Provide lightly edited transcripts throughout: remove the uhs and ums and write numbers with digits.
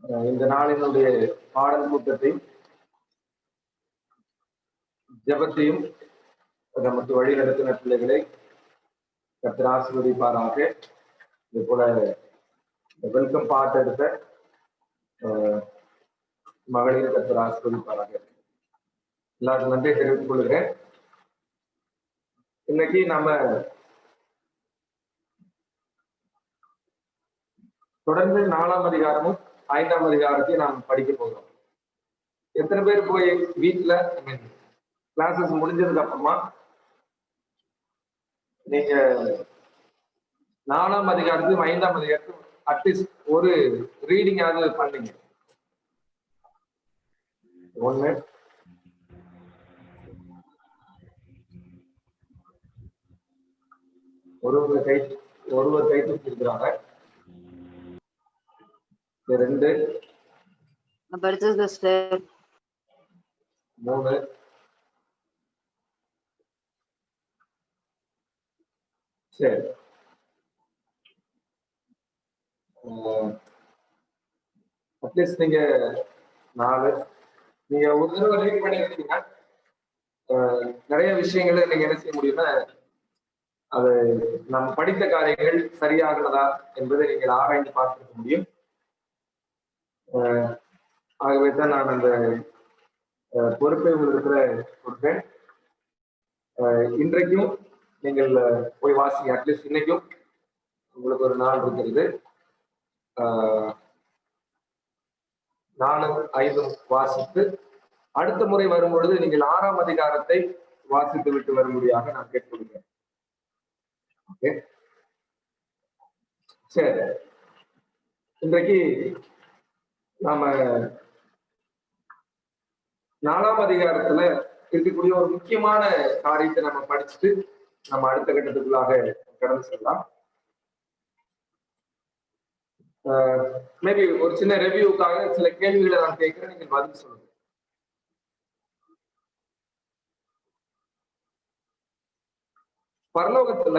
இந்த நாளினுடைய பாடல் கூட்டத்தை ஜெபத்தையும் நமக்கு வழி நடத்தின பிள்ளைகளை கர்த்தர் ஆசீர்வதிப்பாராக. இது போல வெல்கம் பார்ட் எடுத்த மகளிர் கர்த்தர் ஆசீர்வதிப்பாராக. எல்லாருக்கும் நன்றி தெரிவித்துக் கொள்கிறேன். இன்னைக்கு நாம தொடர்ந்து 4ஆம் அதிகாரமும் 5ஆம் அதிகாரத்தையும் நாம் படிக்க போகிறோம். எத்தனை பேர் போய் வீட்டுல கிளாஸஸ் முடிஞ்சதுக்கு அப்புறமா நீங்க 4ஆம் அதிகாரத்தையும் 5ஆம் அதிகாரத்தையும் அட்லீஸ்ட் ஒரு ரீடிங்காவது பண்ணீங்க? ஒண்ணு ஒருவர் கை தூக்கிருக்கிறாங்க. 2 3 சரி. அட்லீஸ்ட் நீங்க 4 நீங்க ஒரு தடவை ரீட் பண்ணிருக்கீங்க. நிறைய விஷயங்களை நீங்க என்ன செய்ய முடியும்னா அது நாம் படித்த காரியங்கள் சரியாகிறதா என்பதை நீங்கள் ஆராய்ந்து பார்த்துக்க முடியும். ஆகவே தான் நான் அந்த பொறுப்பை உங்களுக்கு கொடுத்தேன். இன்றைக்கும் நீங்கள் போய் வாசிங்க. அட்லீஸ்ட் இன்னைக்கும் உங்களுக்கு ஒரு நாள் இருக்கிறது. 4, 5 வாசித்து அடுத்த முறை வரும்பொழுது நீங்கள் 6ஆம் அதிகாரத்தை வாசித்து விட்டு வரும்படியாக நான் கேட்டுக்கொள்கிறேன். ஓகே, சரி. இன்றைக்கு நாம 4ஆம் அதிகாரத்துல இருக்கக்கூடிய ஒரு முக்கியமான காரியத்தை நம்ம படிச்சுட்டு நம்ம அடுத்த கட்டத்துக்குள்ளாக கடந்து செல்லலாம். மேபி ஒரு சின்ன ரிவ்யூக்காக சில கேள்விகளை நான் கேட்கிறேன், நீங்க பதில் சொல்லுங்க. பரலோகத்துல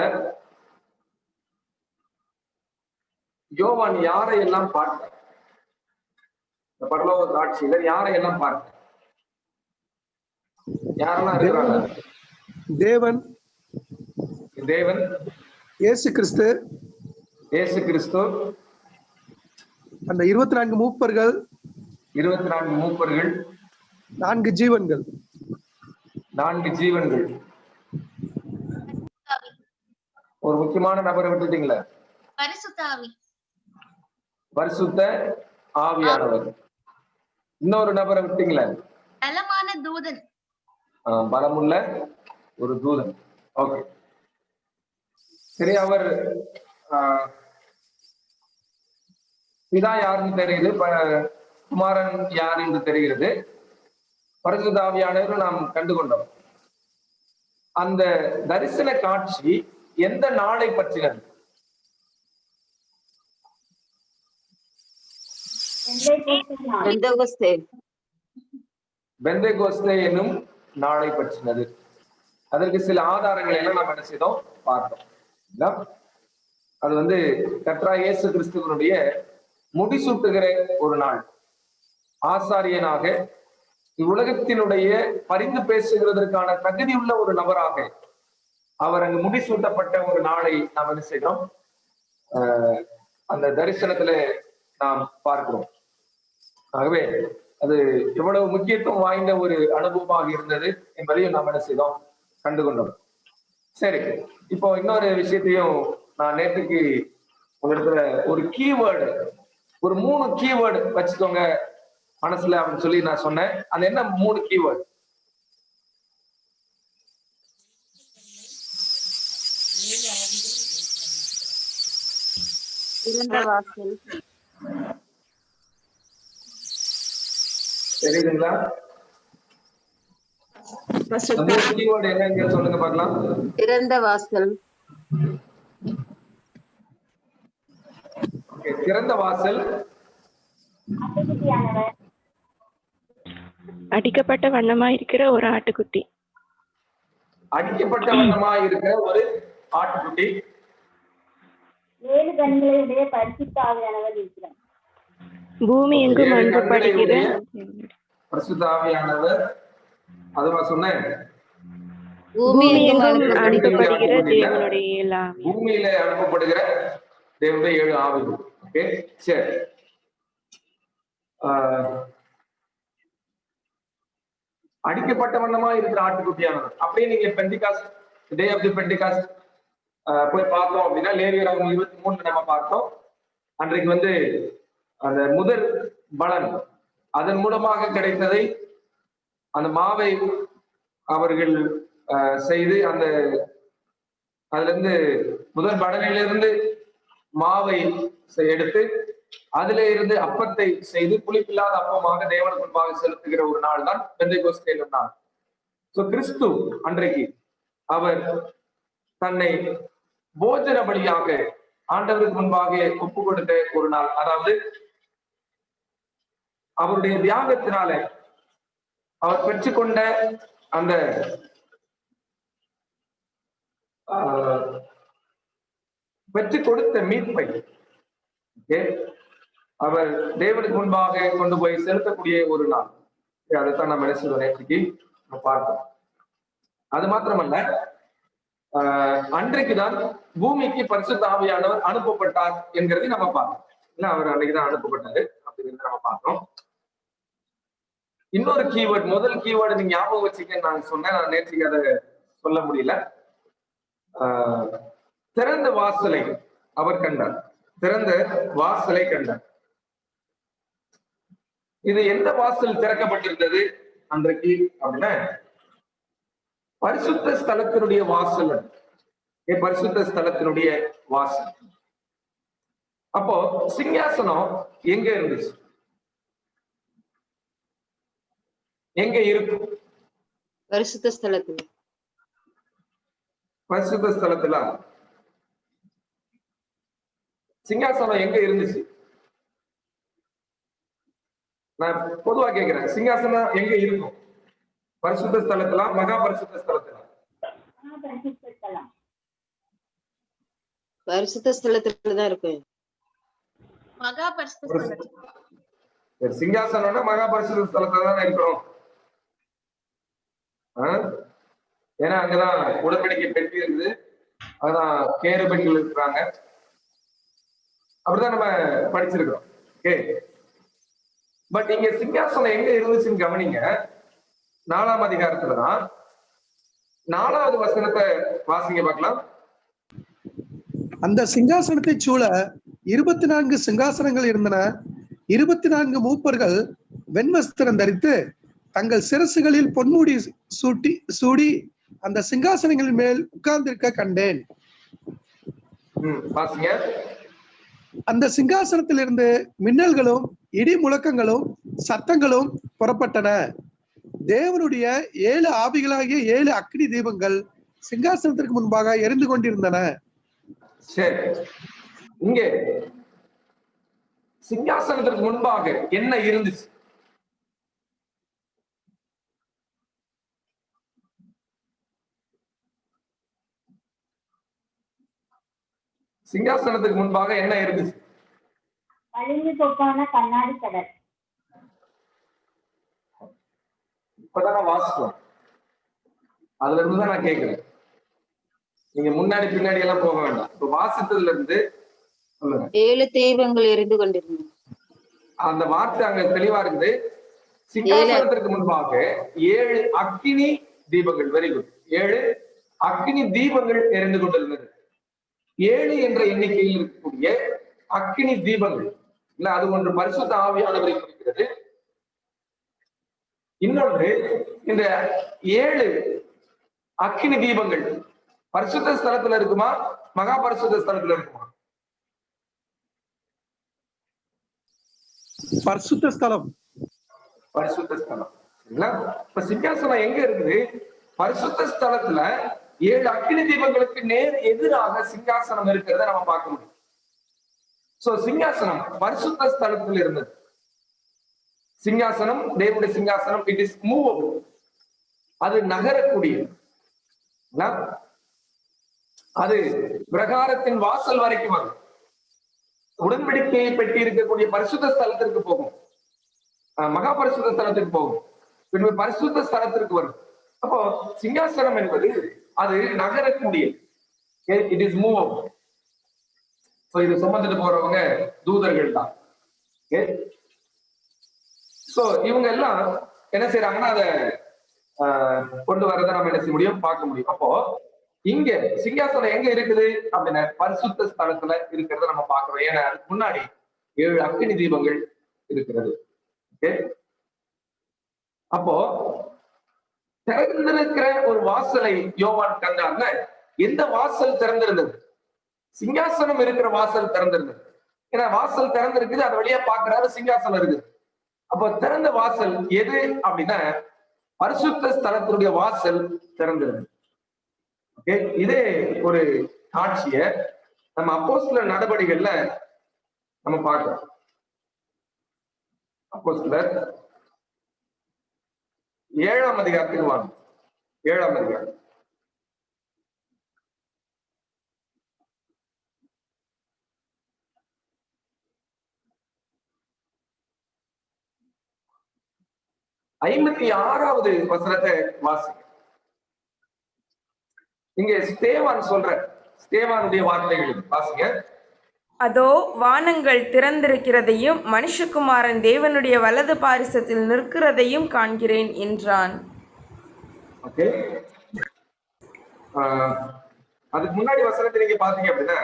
யோவான் யாரையெல்லாம் பார்த்தார்? இந்த பரலோக காட்சியில யாரையெல்லாம் பார்த்தார்? யாரெல்லாம் இருக்கிறாங்க? தேவன், இயேசு கிறிஸ்து, அந்த 24 மூப்பர்கள், 4 ஜீவன்கள். ஒரு முக்கியமான நபரை விட்டுட்டீங்களே, பரிசுத்த ஆவியானவர். இன்னொரு நபரை விட்டீங்களே, பலமுள்ள ஒரு தூதன். ஓகே, சரி. அவர் பிதா யாருன்னு தெரியுது, குமாரன் யார் என்று தெரிகிறது, பரிசுத்த ஆவியானவர் நாம் கண்டுகொண்டோம். அந்த தரிசன காட்சி எந்த நாளை பற்றினது? பெந்தேகோஸ்தே என்னும் நாளை பற்றினது. அதற்கு சில ஆதாரங்களை எல்லாம் நாம் என்ன செய்தோம், பார்த்தோம். அது கர்த்தராகிய இயேசு கிறிஸ்துவனுடைய முடிசூட்டுகிற ஒரு நாள். ஆசாரியனாக இவ்வுலகத்தினுடைய பரிந்து பேசுகிறதற்கான தகுதி உள்ள ஒரு நபராக அவர் அங்கு முடிசூட்டப்பட்ட ஒரு நாளை நாம் என்ன செய்கிறோம், அந்த தரிசனத்துல நாம் பார்க்கிறோம். ஆகவே அது எவ்வளவு முக்கியத்துவம் வாய்ந்த ஒரு அனுபவமாக இருந்தது என்பதையும் நாம் என்ன செய்தோம், கண்டுகொண்டோம். சரி, இப்போ இன்னொரு விஷயத்தையும் நான் நேற்றுக்கு உங்களிடத்துல ஒரு கீவேர்டு, ஒரு 3 கீவேர்டு வச்சுக்கோங்க மனசுல அப்படின்னு சொல்லி நான் சொன்னேன். அது என்ன 3 கீவேர்டு? தெரியுதுங்களா? கீவேர்டு என்ன சொல்லுங்க பார்க்கலாம். திறந்த வாசல். திறந்த வாசல். அடிக்கப்பட்ட வண்ணமா இருக்கிற ஒரு ஆட்டுக்குட்டி. அடிக்கப்பட்ட வண்ணமா இருக்கிற ஒரு ஆட்டுக்குட்டி. 7 கண்களுடைய பரிசுத்த ஆவியானவர் இருக்கிறார். பூமி எங்கும் ஏழு அன்பு கண்களை படுகிற உடைய பரிசுத்த ஆவியானவர், அதுவா சொன்னேன், பூமி பூமி எங்கும் எங்கும் அனுப்பப்படுகிற அனுப்பப்படுகிற அனுப்பப்பட்டிருக்கிற தேவனுடைய ஏழு ஆவியானவர். பூமியில அனுப்பப்படுகிற தேவனுடைய 7 ஆவிகள். ஓகே, சரி. அடிக்கப்பட்ட வண்ணமா இருக்கிற ஆட்டுக்குட்டியானவர். அப்படியே நீங்க Pentecost, day of the Pentecost போய் பார்த்தோம் அப்படின்னா, லேவியராகமம் 23 நம்ம பார்த்தோம். அன்றைக்கு வந்து அந்த முதல் பலன், அதன் மூலமாக கிடைத்ததை, அந்த மாவை அவர்கள் செய்து, அந்த அதுல இருந்து முதல் பலனிலிருந்து மாவை எடுத்து அதில இருந்து அப்பத்தை செய்து புளிப்பில்லாத அப்பமாக தேவனுக்கு முன்பாக செலுத்துகிற ஒரு நாள் தான் பெந்தைகோஸ்தே என்னும் நாள். சோ கிறிஸ்து அன்றைக்கு அவர் தன்னை போஜன பலியாக ஆண்டவருக்கு முன்பாக ஒப்பு கொடுத்த ஒரு நாள். அதாவது அவருடைய தியாகத்தினால அவர் பெற்றுக்கொண்ட அந்த பெற்றுக் கொடுத்த மீட்பை அவர் தேவனுக்கு முன்பாக கொண்டு போய் செலுத்தக்கூடிய ஒரு நாள். அதைத்தான் நம்ம நினைச்சோம், நேற்றுக்கு பார்த்தோம். அது மாத்திரமல்ல, அன்றைக்குதான் பூமிக்கு பரிசுத்த ஆவியானவர் அனுப்பப்பட்டார் என்கிறதை நம்ம பார்த்தோம். இல்ல, அவர் அன்னைக்குதான் அனுப்பப்பட்டாரு அப்படிங்கிறத நம்ம பார்த்தோம். இன்னொரு கீவேர்ட், முதல் கீவேர்டு நீங்க ஞாபகம் வச்சுக்க நான் சொன்னேன், நான் நேற்றுக்கு அதை சொல்ல முடியல. திறந்த வாசலை அவர் கண்டார். திறந்த வாசலை கண்டார். இது எந்த வாசல் திறக்கப்பட்டிருந்தது அன்றைக்கு அப்படின்னா, பரிசுத்த ஸ்தலத்தினுடைய வாசல். பரிசுத்த ஸ்தலத்தினுடைய வாசல். அப்போ சிங்காசனம் எங்க இருந்துச்சு, எங்க இருக்கும்? பரிசுத்த ஸ்தலத்துல. பரிசுத்த ஸ்தலத்துல சிங்காசனம் எங்க இருந்துச்சு? நான் பொதுவா கேட்கிறேன், சிங்காசனம் எங்க இருக்கும்? பரிசுத்த ஸ்தலத்துல, மகா பரிசுத்த ஸ்தலத்துல? பரிசுத்த ஸ்தலத்துலதான் இருக்கு. மகா பரிசுத்த. சிங்காசனம்னா மகா பரிசுத்த ஸ்தலத்துல தான் இருக்கணும். ஏன்னா அங்கதான் உடன்படிக்கை பெட்டி இருக்குது, அங்கதான் கேருபீன்கள் இருக்கிறாங்க. அப்படிதான் நம்ம படிச்சிருக்கிறோம். ஓகே, பட் இங்க சிங்காசனம் எங்க இருந்துச்சுன்னு கவனிங்க. 4ஆம் அதிகாரத்துலதான் 4வது வசனத்தை வாசிங்க பார்க்கலாம். அந்த சிங்காசனத்தை சூழ 24 சிங்காசனங்கள் இருந்தன. 24 மூப்பர்கள் வெண்வஸ்திரம் தரித்து தங்கள் சிரசுகளில் பொன்முடி சூடி அந்த சிங்காசனங்களின் மேல் உட்கார்ந்திருக்க கண்டேன். அந்த சிங்காசனத்திலிருந்து மின்னல்களும் இடி முழக்கங்களும் சத்தங்களும் புறப்பட்டன. தேவனுடைய 7 ஆவிகளாகிய 7 அக்னி தீபங்கள் சிங்காசனத்திற்கு முன்பாக எரிந்து கொண்டிருந்தன. சரி, இங்கே சிங்காசனத்திற்கு முன்பாக என்ன இருந்துச்சு? சிங்காசனத்துக்கு முன்பாக என்ன இருந்துச்சு? அழிந்து போக்கான கண்ணாடி கடல். இப்பதான் வாசிச்சோம், அதுல இருந்துதான் நான் கேட்கிறேன். நீங்க முன்னாடி பின்னாடி எல்லாம் போக வேண்டாம். இப்ப வாசித்ததுல இருந்து 7 தீபங்கள் எரிந்து கொண்டிருந்தன. அந்த வார்த்தை அங்க தெளிவா இருக்குது. சிங்காசனத்திற்கு முன்பாக 7 அக்கினி தீபங்கள். Very good. 7 அக்கினி தீபங்கள் எரிந்து கொண்டிருந்தது. 7 என்ற எண்ணிக்கையில் இருக்கக்கூடிய அக்கினி தீபங்கள் இல்ல, அது ஒன்று பரிசுத்த ஆவியானவரை குறிக்கிறது. இன்னொன்று, இந்த 7 அக்கினி தீபங்கள் பரிசுத்த ஸ்தலத்துல இருக்குமா, மகா பரிசுத்த ஸ்தலத்துல இருக்குமா? பரிசுத்த ஸ்தலம். பரிசுத்த ஸ்தலம். இப்ப சிங்காசனம் எங்க இருக்குது? பரிசுத்த ஸ்தலத்துல 7 அக்கினி தீபங்களுக்கு நேர் எதிராக சிங்காசனம் இருக்கிறத நம்ம பார்க்க முடியும். சோ சிங்காசனம் பரிசுத்த ஸ்தலத்தில் இருந்தது. சிங்காசனம், தேவனுடைய சிங்காசனம், இட் இஸ் மூவபிள். அது நகரக்கூடியது. அது பிரகாரத்தின் வாசல் வரைக்கும் வரும். உடன்படிக்கையை பெட்டி இருக்கக்கூடிய பரிசுத்த ஸ்தலத்திற்கு போகும், மகா பரிசுத்த ஸ்தலத்துக்கு போகும், பின்பு பரிசுத்த ஸ்தலத்திற்கு வரும். அப்போ சிங்காசனம் என்பது அது நகரக்கூடிய, இட் இஸ் மூவ். இது சுமந்துட்டு போறவங்க தூதர்கள் தான். சோ இவங்க எல்லாம் என்ன செய்யறாங்கன்னா அதை கொண்டு வரதை நம்ம என்ன செய்ய முடியும், பார்க்க முடியும். அப்போ இங்க சிங்காசனம் எங்க இருக்குது அப்படின்னா பரிசுத்த ஸ்தலத்துல இருக்கிறத நம்ம பார்க்கிறோம். ஏன்னா அதுக்கு முன்னாடி 7 அக்கினி தீபங்கள் இருக்கிறது. அப்போ திறந்திருக்கிற ஒரு வாசலை யோவான் கண்டார்ல, எந்த வாசல் திறந்திருந்தது? சிங்காசனம் இருக்கிற வாசல் திறந்திருந்தது. ஏன்னா வாசல் திறந்திருக்குது, அது வழியா பாக்குறாரு, சிங்காசனம் இருக்குது. அப்போ திறந்த வாசல் எது அப்படின்னா பரிசுத்த ஸ்தலத்தினுடைய வாசல் திறந்திருந்தது. இதே ஒரு காட்சிய நம்ம அப்போஸ்தலர் நடவடிக்கைகள்ல நம்ம பார்க்கிறோம். அப்போஸ்தலர் 7ஆம் அதிகாரத்துக்கு வாங்க. 7ஆம் அதிகாரம். ஐம்பத்தி 6வது வசனத்தை வாசிங்க. இங்க ஸ்தேவான் சொல்ற ஸ்தேவானுடைய வார்த்தைகள் வாசிங்க. அதோ வானங்கள் திறந்திருக்கிறதையும் மனுஷகுமாரன் தேவனுடைய வலது பாரிசத்தில் நிற்கிறதையும் காண்கிறேன் என்றான். ஓகே, அதுக்கு முன்னாடி வசனத்தை நீங்க பாத்தீங்க அப்படின்னா,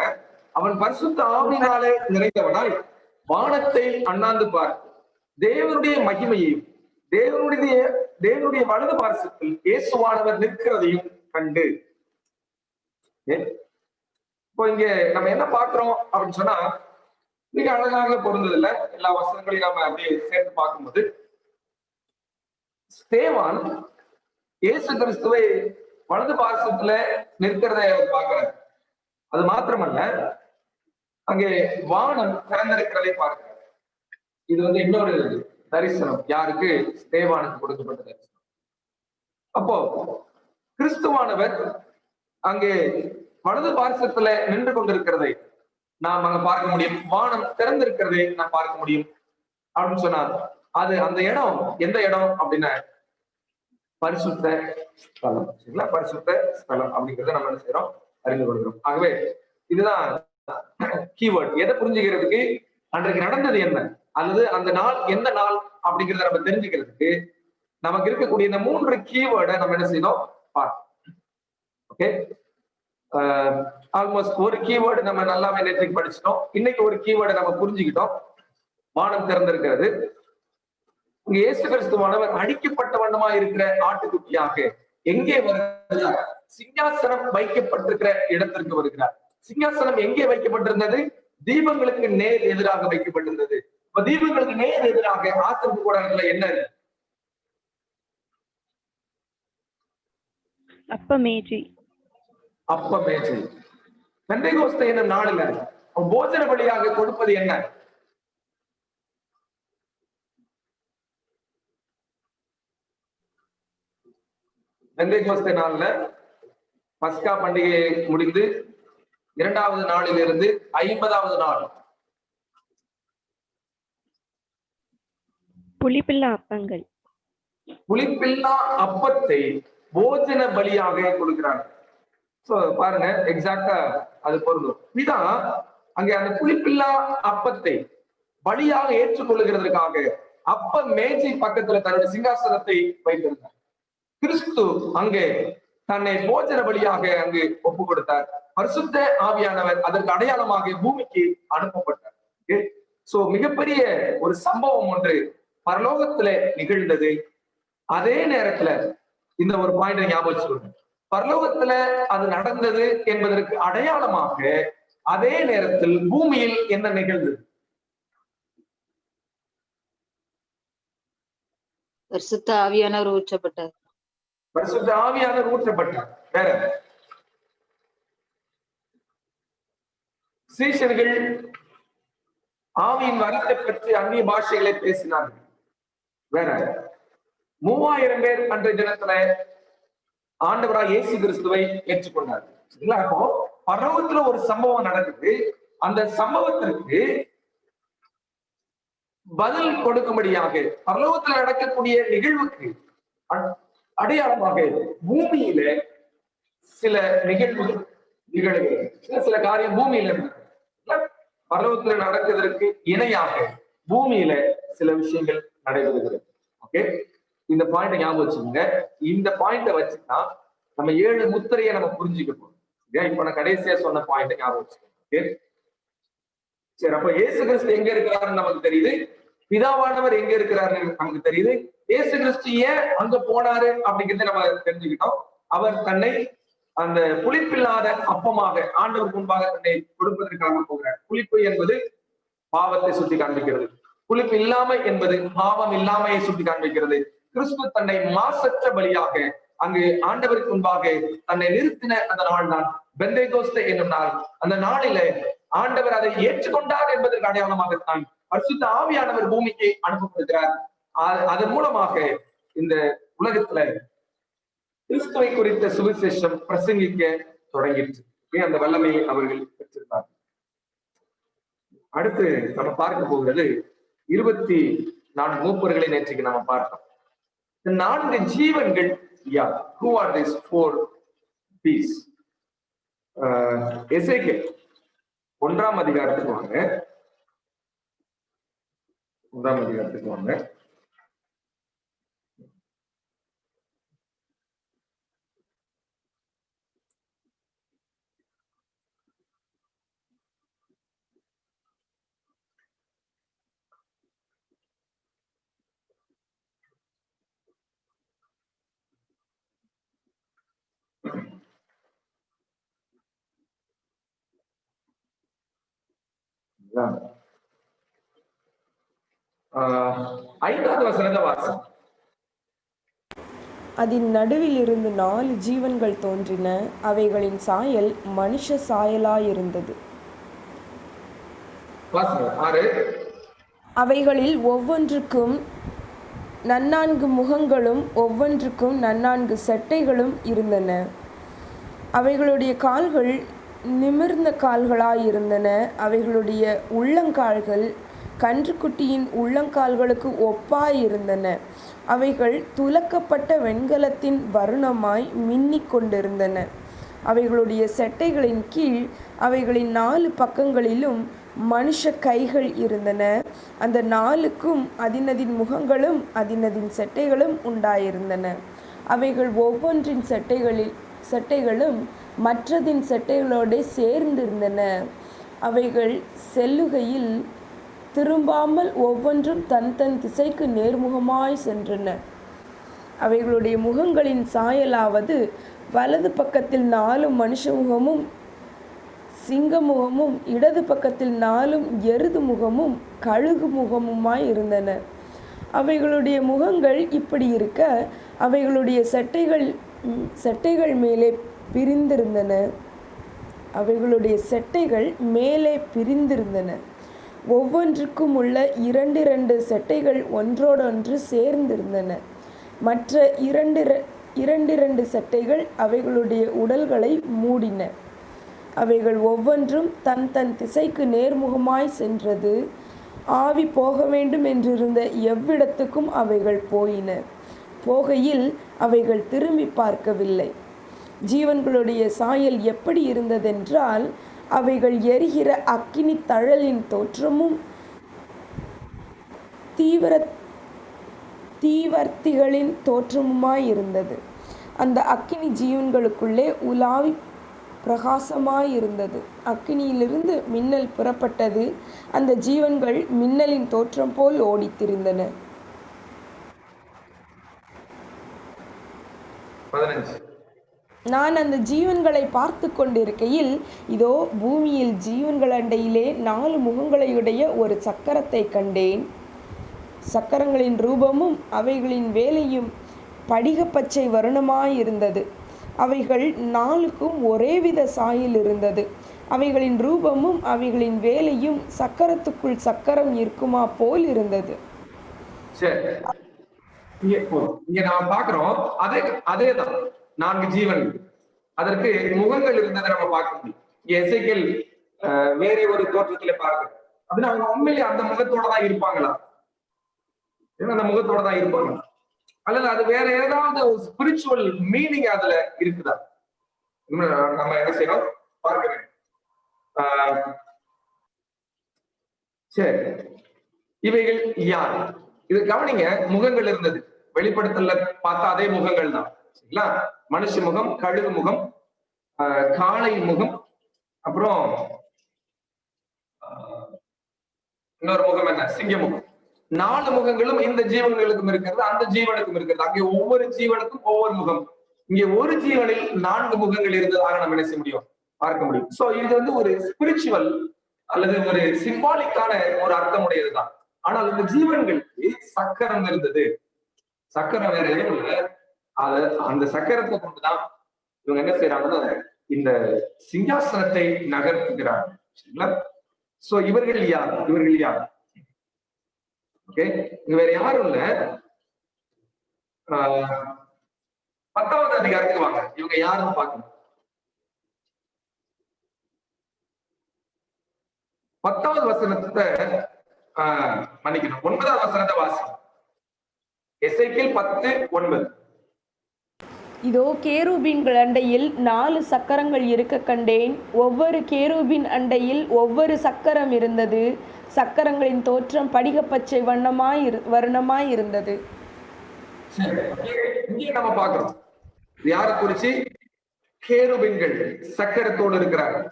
அவன் பரிசுத்த ஆவியினாலே நிறைந்தவனாய் வானத்தை அண்ணாந்து பார், தேவனுடைய மகிமையையும் தேவனுடைய வலது பாரிசத்தில் இயேசுவானவர் நிற்கிறதையும் கண்டு. இப்போ இங்க நம்ம என்ன பார்க்கிறோம் அப்படின்னு சொன்னா, மிக அழகாக பொருந்ததில்ல, எல்லா வசனங்களையும் நாம அப்படியே சேர்த்து பார்க்கும்போது, ஸ்தேவான் இயேசு கிறிஸ்துவை வலது பாரிசத்துல நிற்கிறதை அவர் பார்க்கிறார். அது மாத்திரமல்ல, அங்கே வானம் திறந்திருக்கிறதை பார்க்கிறார். இது வந்து இன்னொரு தரிசனம், யாருக்கு? ஸ்தேவானுக்கு கொடுக்கப்பட்ட தரிசனம். அப்போ கிறிஸ்துவானவர் அங்கே வலது பாரிசத்துல நின்று கொண்டிருக்கிறதை நாம் அங்க பார்க்க முடியும், வானம் திறந்திருக்கிறதை நாம் பார்க்க முடியும் அப்படின்னு சொன்னார். அது அந்த இடம் எந்த இடம் அப்படின்னா பரிசுத்த ஸ்தலம். சரிங்களா? பரிசுத்த ஸ்தலம் அப்படிங்கிறத நம்ம என்ன செய்யறோம், அறிந்து கொள்கிறோம். ஆகவே இதுதான் கீவேர்ட். எதை புரிஞ்சுக்கிறதுக்கு அன்றைக்கு நடந்தது என்ன, அல்லது அந்த நாள் எந்த நாள் அப்படிங்கிறத நம்ம தெரிஞ்சுக்கிறதுக்கு நமக்கு இருக்கக்கூடிய இந்த 3 கீவேர்டை நம்ம என்ன செய்யணும், பார்க்கணும். ஓகே, ஆல்மோஸ்ட் ஒரு கீவேர்டு நம்ம நல்லாவே நேற்றுக்கு படிச்சிட்டோம். இன்னைக்கு ஒரு கீவேர்டை நம்ம புரிஞ்சுக்கிட்டோம், வானம் திறந்திருக்கிறது. இங்க இயேசு கிறிஸ்துவானவர் அடிக்கப்பட்ட வண்ணமா இருக்கிற ஆட்டுக்குட்டியாக எங்கே வருகிறார்? சிங்காசனம் வைக்கப்பட்டிருக்கிற இடத்திற்கு வருகிறார். சிங்காசனம் எங்கே வைக்கப்பட்டிருந்தது? தீபங்களுக்கு நேர் எதிராக வைக்கப்பட்டிருந்தது. இப்ப தீபங்களுக்கு நேர் எதிராக ஆசரிப்பு கூடாரத்துல என்ன இருக்கு? அப்பமேஜை. அப்பமேஜை. பெந்தேகோஸ்தே என்னும் நாடுல போஜன பலியாக கொடுப்பது என்ன? பெந்தேகோஸ்தே நாள்ல பஸ்கா பண்டிகை முடிந்து 2வது நாளிலிருந்து 50வது நாள் புளிப்பில்லா அப்பங்கள். புளிப்பில்லா அப்பத்தை போஜன பலியாக கொடுக்கிறாங்க. சோ பாருங்க, எக்ஸாக்டா அது பொருந்தும். இதான் அங்க அந்த புளிப்பில்லா அப்பத்தை பலியாக ஏற்றுக்கொள்ளுகிறதுக்காக அப்ப மேஜை பக்கத்துல தன்னுடைய சிங்காசனத்தை வைத்திருந்தார். கிறிஸ்து அங்கே தன்னை போஜன பலியாக அங்கு ஒப்பு கொடுத்தார். பரிசுத்த ஆவியானவர் அதற்கு அடையாளமாக பூமிக்கு அனுப்பப்பட்டார். சோ மிகப்பெரிய ஒரு சம்பவம் ஒன்று பரலோகத்துல நிகழ்ந்தது. அதே நேரத்துல இந்த ஒரு பாயிண்ட் ஞாபகம் வச்சுக்கணும், பரலோகத்துல அது நடந்தது என்பதற்கு அடையாளமாக அதே நேரத்தில் பூமியில் என்ன நிகழ்ந்தது? பரிசுத்த ஆவியானவர் ஊற்றப்பட்டார். பரிசுத்த ஆவியானவர் ஊற்றப்பட்டார். வேற சீஷர்கள் ஆவியின் வரத்தை பற்றி அந்நிய பாஷைகளை பேசினார்கள். வேற 3000 பேர் அன்றைய தினத்துல ஆண்டவராக இயேசு கிறிஸ்துவை ஏற்றுக்கொண்டார். அப்போ பரலோகத்துல ஒரு சம்பவம் நடக்குது, அந்த சம்பவத்திற்கு பதில் கொடுக்கும்படியாக பரலோகத்தில் நடக்கக்கூடிய நிகழ்வுக்கு அடையாளமாக பூமியில சில நிகழ்வுகள் நிகழ்வுகள் சில காரியம் பூமியில பரலோகத்தில் நடக்கிறதுக்கு இணையாக பூமியில சில விஷயங்கள் நடைபெறுகிறது. ஓகே, இந்த பாயிண்ட ஞாபகம் வச்சுக்கோங்க. இந்த பாயிண்ட வச்சுதான் நம்ம 7 முத்திரையை நம்ம புரிஞ்சுக்கணும். இப்ப நான் கடைசியா சொன்ன பாயிண்ட ஞாபகம் வச்சுக்கோங்க. ஓகே, சரி. அப்ப இயேசு கிறிஸ்து எங்க இருக்கிறாருன்னு நமக்கு தெரியுது, பிதாவானவர் எங்க இருக்கிறாருன்னு நமக்கு தெரியுது. இயேசு கிறிஸ்து ஏன் அங்க போனாரு அப்படிங்கிறத நம்ம தெரிஞ்சுக்கிட்டோம். அவர் தன்னை அந்த புளிப்பில்லாத அப்பமாக ஆண்டவர் முன்பாக தன்னை கொடுப்பதற்காக போகிறார். புளிப்பு என்பது பாவத்தை சுட்டி காண்பிக்கிறது, புளிப்பு இல்லாமை என்பது பாவம் இல்லாமையை சுட்டி காண்பிக்கிறது. கிறிஸ்து தன்னை மாசற்ற பலியாக அங்கு ஆண்டவருக்கு முன்பாக தன்னை நிறுத்தின அந்த நாள் தான் பெந்தேகோஸ்தே என்னும் நாள். அந்த நாளில ஆண்டவர் அதை ஏற்றுக்கொண்டார் என்பதற்கு அடையாளமாகத்தான் பரிசுத்த ஆவியானவர் பூமிக்கு அனுப்பப்படுகிறார். அதன் மூலமாக இந்த உலகத்துல கிறிஸ்துவை குறித்த சுவிசேஷம் பிரசங்கிக்க தொடங்கிற்று. அந்த வல்லமையை அவர்கள் பெற்றிருந்தார். அடுத்து நம்ம பார்க்க போகிறது 24 மூப்பர்களை நேற்றுக்கு நம்ம பார்த்தோம். இந்த 4 ஜீவன்கள் யார்? Who are these 4 beasts? எசேக்கியேல் 1ஆம் அதிகாரத்துக்கு வாங்க. 1ஆம் அதிகாரத்துக்கு வாங்க. ஐந்தாவது வசனத்தை வாசம். அதன் நடுவில் இருந்து 4 ஜீவன்கள் தோன்றின. அவைகளின் சாயல் மனுஷ சாயலாயிருந்தது. அவைகளில் ஒவ்வொன்றுக்கும் 4 முகங்களும் ஒவ்வொன்றுக்கும் 4 செட்டைகளும் இருந்தன. அவைகளுடைய கால்கள் நிமிர்ந்த கால்களாயிருந்தன. அவைகளுடைய உள்ளங்கால்கள் கன்றுக்குட்டியின் உள்ளங்கால்களுக்கு ஒப்பாயிருந்தன. அவைகள் துலக்கப்பட்ட வெண்கலத்தின் வருணமாய் மின்னிக் கொண்டிருந்தன. அவைகளுடைய செட்டைகளின் கீழ் அவைகளின் 4 பக்கங்களிலும் மனுஷ கைகள் இருந்தன. அந்த 4க்கும் அதினதின் முகங்களும் அதினதின் செட்டைகளும் உண்டாயிருந்தன. அவைகள் ஒவ்வொன்றின் செட்டைகளும் மற்றதின் செட்டைகளோடு சேர்ந்திருந்தன. அவைகள் செல்லுகையில் திரும்பாமல் ஒவ்வொன்றும் தன் தன் திசைக்கு நேர்முகமாய் சென்றன. அவைகளுடைய முகங்களின் சாயலாவது வலது பக்கத்தில் 4 மனுஷ முகமும் சிங்க முகமும், இடது பக்கத்தில் 4 எருது முகமும் கழுகு முகமுமாய் இருந்தன. அவைகளுடைய முகங்கள் இப்படி இருக்க அவைகளுடைய செட்டைகள் மேலே பிரிந்திருந்தன. அவைகளுடைய செட்டைகள் மேலே பிரிந்திருந்தன. ஒவ்வொன்றுக்கும் உள்ள 2 செட்டைகள் ஒன்றோடொன்று சேர்ந்திருந்தன. மற்ற 2 செட்டைகள் அவைகளுடைய உடல்களை மூடின. அவைகள் ஒவ்வொன்றும் தன் தன் திசைக்கு நேர்முகமாய் சென்றது. ஆவி போக வேண்டும் என்றிருந்த எவ்விடத்துக்கும் அவைகள் போயின. போகையில் அவைகள் திரும்பி பார்க்கவில்லை. ஜீவன்களுடைய சாயல் எப்படி இருந்ததென்றால், அவைகள் எரிகிற அக்கினி தழலின் தோற்றமும் தீவர்த்திகளின் தோற்றமுமாயிருந்தது. அந்த அக்கினி ஜீவன்களுக்குள்ளே உலாவி பிரகாசமாயிருந்தது. அக்கினியிலிருந்து மின்னல் புறப்பட்டது. அந்த ஜீவன்கள் மின்னலின் தோற்றம் போல் ஓடித்திரிந்தன. 15. நான் அந்த ஜீவன்களை பார்த்து கொண்டிருக்கையில், இதோ பூமியில் ஜீவன்கள் அண்டையிலே 4 முகங்களையுடைய ஒரு சக்கரத்தை கண்டேன். சக்கரங்களின் ரூபமும் அவைகளின் வேலையும் படிக பச்சை வருணமாயிருந்தது. அவைகள் 4க்கும் ஒரேவித சாயல் இருந்தது. அவைகளின் ரூபமும் அவைகளின் வேலையும் சக்கரத்துக்குள் சக்கரம் இருக்குமா போல் இருந்தது. சரி, இங்க நாம பாக்குறோம் அதேதான் 4 ஜீவன்கள். அதற்கு முகங்கள் இருந்ததை நம்ம பார்க்க முடியும். எசேக்கியேல் வேற ஒரு தோற்றத்துல பார்க்க அப்படின்னா அவங்க உண்மையிலே அந்த முகத்தோட தான் இருப்பாங்களா? அந்த முகத்தோட தான் இருப்பாங்க, அல்லது அது வேற ஏதாவது ஒரு ஸ்பிரிச்சுவல் மீனிங் அதுல இருக்குதா? நம்ம என்ன செய்யணும் பார்க்க வேண்டும். சரி, இவைகள் யார்? இது கவனிங்க, முகங்கள் இருந்தது. வெளிப்படுத்தல பார்த்தா அதே முகங்கள் தான். சரிங்களா? மனுஷ முகம், கழுகு முகம், காளை முகம், அப்புறம் இன்னொரு முகம் என்ன, சிங்க முகம். 4 முகங்களும் இந்த ஜீவன்களுக்கும் இருக்கிறது, அந்த ஜீவனுக்கும் இருக்கிறது. அங்கே ஒவ்வொரு ஜீவனுக்கும் ஒவ்வொரு முகம். இங்கே ஒரு ஜீவனில் 4 முகங்கள் இருந்ததாக நம்ம என்ன செய்ய முடியும், பார்க்க முடியும். சோ இது வந்து ஒரு ஸ்பிரிச்சுவல் அல்லது ஒரு சிம்பாலிக்கான ஒரு அர்த்தம் உடையதுதான். ஆனால் இந்த ஜீவன்களுக்கு சக்கரம் இருந்தது. சக்கரம் வேற எதுவும் இல்லை, அந்த சக்கரத்தை கொண்டுதான் இவங்க என்ன செய்யறாங்கன்னா இந்த சிங்காசனத்தை நகர்த்துகிறாங்க. சரிங்களா? சோ இவர்கள் யார்? இவர்கள் யார்? ஓகே, இங்க வேற யாரும் இல்ல. 10வது அதிகாரத்துக்கு வாங்க. இவங்க யாருன்னு பார்க்கணும். 10வது வசனத்தை மன்னிக்கணும், 9வது வசனத்தை வாசி. எசேக்கியேல் 10:9. இதோ கேருபீன்கள் அண்டையில் 4 சக்கரங்கள் இருக்க கண்டேன். ஒவ்வொரு கேருபின் அண்டையில் ஒவ்வொரு சக்கரம் இருந்தது. சக்கரங்களின் தோற்றம் படிகப்பச்சை வர்ணமாய் இருந்தது. இங்கே நம்ம பார்க்கிறோம் யாரை குறிச்சு? கேருபீன்கள் சக்கரத்தோடு இருக்கிறார்கள்.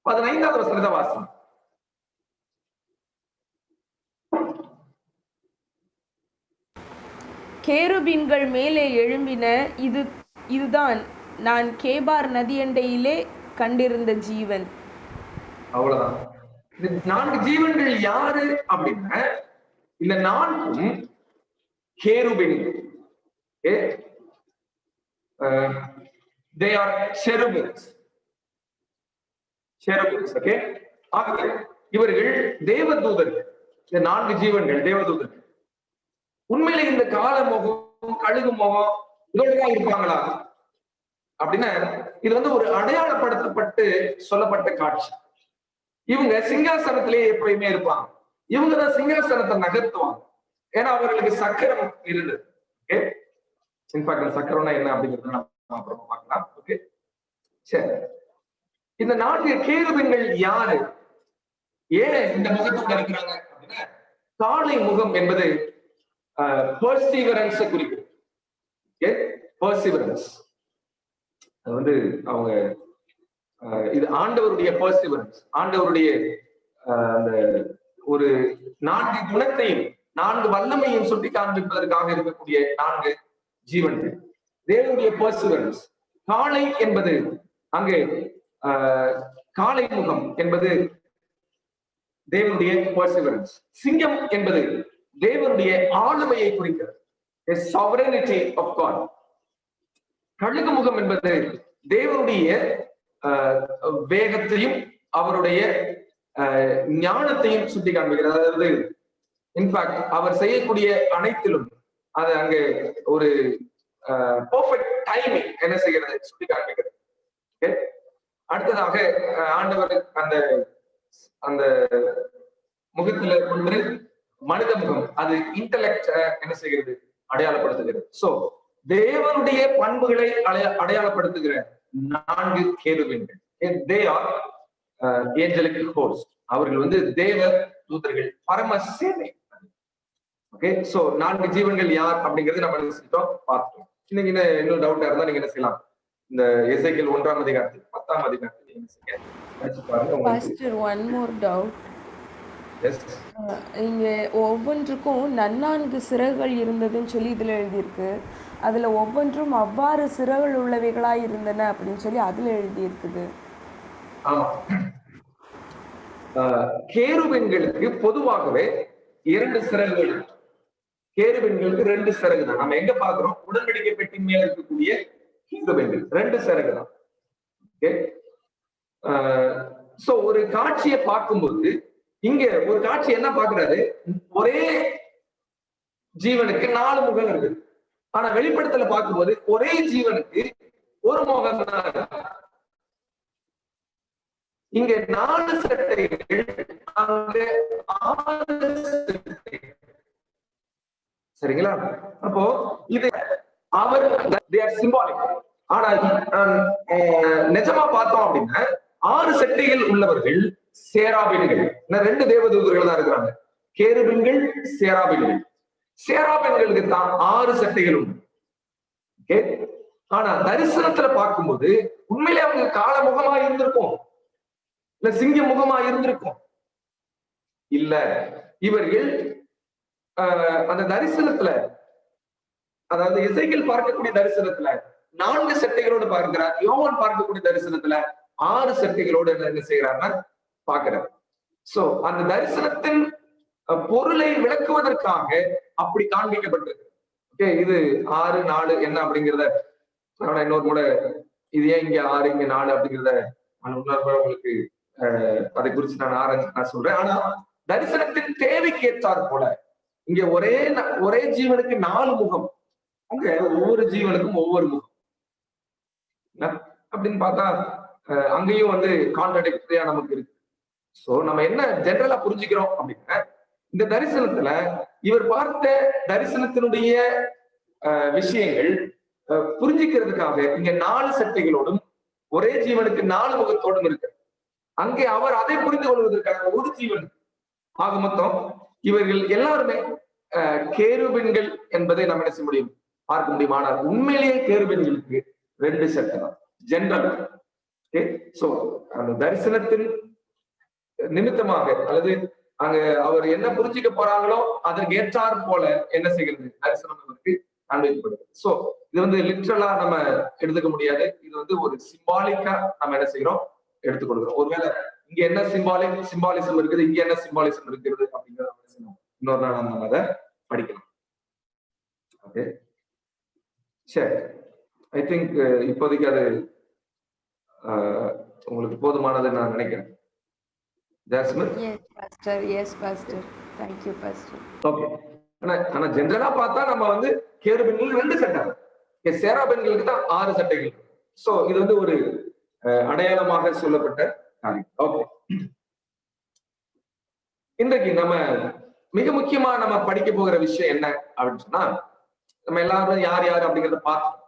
15வது வசனத்தை வாசி. கேருபீன்கள் மேலே எழும்பின. இதுதான் நான் கேபார் நதியண்டையிலே கண்டிருந்த ஜீவன். அவ்வளவுதான். இந்த 4 ஜீவன்கள் யாரு அப்படின்னா, இந்த 4ம் கேருபீன்கள். they are cherubims. Okay, ஆகவே இவர்கள் தேவதூதர்கள். இந்த 4 ஜீவன்கள் தேவதூதர்கள். உண்மையில இந்த கால முகம், கழுகு முகம் இதோடதான் இருப்பாங்களா அப்படின்னா, இது வந்து ஒரு அடையாளப்படுத்தப்பட்டு சொல்லப்பட்ட காட்சி. இவங்க சிங்காசனத்திலேயே எப்பயுமே இருப்பாங்க. இவங்கதான் சிங்காசனத்தை நகர்த்துவாங்க. ஏன்னா அவர்களுக்கு சக்கரம் இருந்தது. ஓகே, இன்ஃபேக்ட் சக்கரம்னா என்ன அப்படிங்கிறது நம்ம அப்புறமா பார்க்கலாம். ஓகே, சரி. இந்த 4 கேருபீன்கள் யாரு? ஏன் இந்த முகத்தோட இருக்கிறாங்க அப்படின்னா, காளை முகம் என்பது பெர்சிவரன்ஸ் குறிக்குது. பெர்சிவரன்ஸ் அது வந்து அவங்க இது ஆண்டவருடைய பெர்சிவரன்ஸ், ஆண்டவருடைய அந்த ஒரு 4 குணத்தையும் 4 வல்லமையும் சுட்டி காண்பிப்பதற்காக இருக்கக்கூடிய 4 ஜீவன்கள். தேவனுடைய பெர்சிவரன்ஸ். காளை என்பது அங்கே காளை முகம் என்பது தேவனுடைய பெர்சிவரன்ஸ். சிங்கம் என்பது தேவனுடைய ஆளுமையை குறிக்கிறது, a sovereignty of God. கழுகு முகம் என்பது தேவனுடைய வேகத்தையும் அவருடைய ஞானத்தையும் சுட்டி காண்பிக்கிறது. அதாவது இன்ஃபேக்ட் அவர் செய்யக்கூடிய அனைத்திலும் அது அங்கே ஒரு பெர்ஃபெக்ட் டைமிங் என்ன செய்கிறது சுட்டி காண்பிக்கிறது. அடுத்ததாக ஆண்டவர் அந்த அந்த முகத்துல ஒன்று மனித முகம், அது இன்டலெக்ட் என்ன செய்கிறது அடையாளப்படுத்துகிறது. சோ தேவனுடைய பண்புகளை அடையாளப்படுத்துகிற 4 கேருபீன்கள். they are angelic host. அவர்கள் வந்து தேவ தூதர்கள், பரம சேனை. ஓகே, சோ 4 ஜீவன்கள் யார் அப்படிங்கிறது நம்ம பார்த்தோம். இன்னைக்கு இன்னும் டவுட்டா இருந்தா நீங்க என்ன செய்யலாம், இந்த எசேக்கியேல் 1ஆம் அதிகாரத்தில் 10ஆம் அதிகாரத்தில் நீங்க படிச்சு பாருங்க. Pastor, one more doubt. இங்க ஒவ்வொன்றுக்கும் 4 சிறகுகள் இருந்ததுன்னு சொல்லி இதுல எழுதியிருக்கு. அதுல ஒவ்வொன்றும் அவ்வாறு சிறகுகள் உள்ளவைகளாய் இருந்தன அப்படின்னு சொல்லி அதுல எழுதியிருக்குது. ஆமா, கேருபீன்களுக்கு பொதுவாகவே 2 சிறகுகள். கேருபீன்களுக்கு 2 சிறகு தான். நம்ம எங்க பாக்குறோம்? உடன்படிக்கை பெட்டின் மேல இருக்கக்கூடிய கேருபீன்கள் 2 சிறகு தான். ஓகே, சோ ஒரு காட்சியை பார்க்கும்போது இங்க ஒரு காட்சி என்ன பாக்குறாரு, ஒரே ஜீவனுக்கு 4 முகம் இருக்கு. ஆனா வெளிப்படுத்தல பார்க்கும்போது ஒரே ஜீவனுக்கு ஒரு முகம் தான். இங்க 4 சட்டைகள், அங்க 6 சட்டைகள். சரிங்களா? அப்போ இது அவர் சிம்பாலிக். ஆனா நிஜமா பார்த்தோம் அப்படின்னா 6 சட்டைகள் உள்ளவர்கள் சேராபின்கள். 2 தேவதூதர்கள் தான் இருக்கிறாங்க, கேருபின்கள், சேராபின்கள். சேராபின்களுக்கு தான் 6 சட்டைகள் உண்டு. ஆனா தரிசனத்துல பார்க்கும்போது உண்மையிலே அவங்க கால முகமா இருந்திருக்கும், இல்ல சிங்க முகமா இருந்திருக்கும். இல்ல, இவர்கள் அந்த தரிசனத்துல, அதாவது எசேக்கியேல் பார்க்கக்கூடிய தரிசனத்துல 4 சட்டைகளோடு பார்க்கிறார். யோவான் பார்க்கக்கூடிய தரிசனத்துல 6 சட்டைகளோடு என்ன செய்யறாருன்னா பார்க்கிறார். சோ அந்த தரிசனத்தின் பொருளை விளக்குவதற்காக அப்படி காண்பிக்கப்பட்டிருக்கு. ஓகே, இது 6 4 என்ன அப்படிங்கிறத இன்னொரு முறை, இது ஏன் இங்க 6 இங்க 4 அப்படிங்கிறத உங்களுக்கு அதை குறித்து நான் சொல்றேன். ஆனா தரிசனத்தின் தேவைக்கு ஏற்றார் போல இங்க ஒரே ஜீவனுக்கு 4 முகம், அங்க ஒவ்வொரு ஜீவனுக்கும் ஒவ்வொரு முகம் அப்படின்னு பார்த்தா அங்கேயும் வந்து கான்ட்ராடிக்டரியா நமக்கு இருக்கு. சோ நம்ம என்ன ஜெனரலா புரிஞ்சுக்கிறோம் அப்படின்னா, இந்த தரிசனத்துல இவர் பார்த்த தரிசனத்தினுடைய விஷயங்கள் புரிஞ்சுக்கிறதுக்காக இங்க 4 சட்டைகளோடும் ஒரே ஜீவனுக்கு 4 முகத்தோடும் இருக்கு. அங்கே அவர் அதை புரிந்து கொள்வதற்காக ஒரு ஜீவன். ஆக மொத்தம் இவர்கள் எல்லாருமே கேருபின்கள் என்பதை நம்ம என்ன செய்ய முடியும், பார்க்க முடியும். ஆனால் உண்மையிலேயே கேருபின்களுக்கு 2 சட்டை தான் ஜெனரல். சோ அந்த தரிசனத்தின் நிமித்தமாக, அல்லது அங்க அவர் என்ன புரிஞ்சுக்க போறாங்களோ அதற்கு ஏற்றாறு போல என்ன செய்கிறது, தரிசனம் அவருக்கு அனுபவிக்கப்படுகிறது. சோ இது வந்து லிட்ரலா நம்ம எடுத்துக்க முடியாது. இது வந்து ஒரு சிம்பாலிக்கா நம்ம என்ன செய்யறோம், எடுத்துக்கொள்கிறோம். ஒருவேளை இங்க என்ன சிம்பாலிசம் இருக்குது, இங்க என்ன சிம்பாலிசம் இருக்கிறது அப்படிங்கிறத இன்னொரு நாள் நம்ம அதை படிக்கலாம். ஓகே, சரி. ஐ திங்க் இப்போதைக்கு அது உங்களுக்கு போதுமானது நான் நினைக்கிறேன். Jasmine? Yes pastor, thank you pastor. Okay, ஆனா ஜெனரலா பார்த்தா நம்ம வந்து கேருபீன்களுக்கு 2 சட்டை, சேராபீன்களுக்கு தான் 6 சட்டைகள். சோ இது வந்து ஒரு அடையாளமாக சொல்லப்பட்ட காரியம். ஓகே, இன்றைக்கு நம்ம மிக முக்கியமா நம்ம படிக்க போகிற விஷயம் என்ன அப்படின்னு சொன்னா, நம்ம எல்லாரும் யார் யார் அப்படிங்கறத பார்த்தோம்.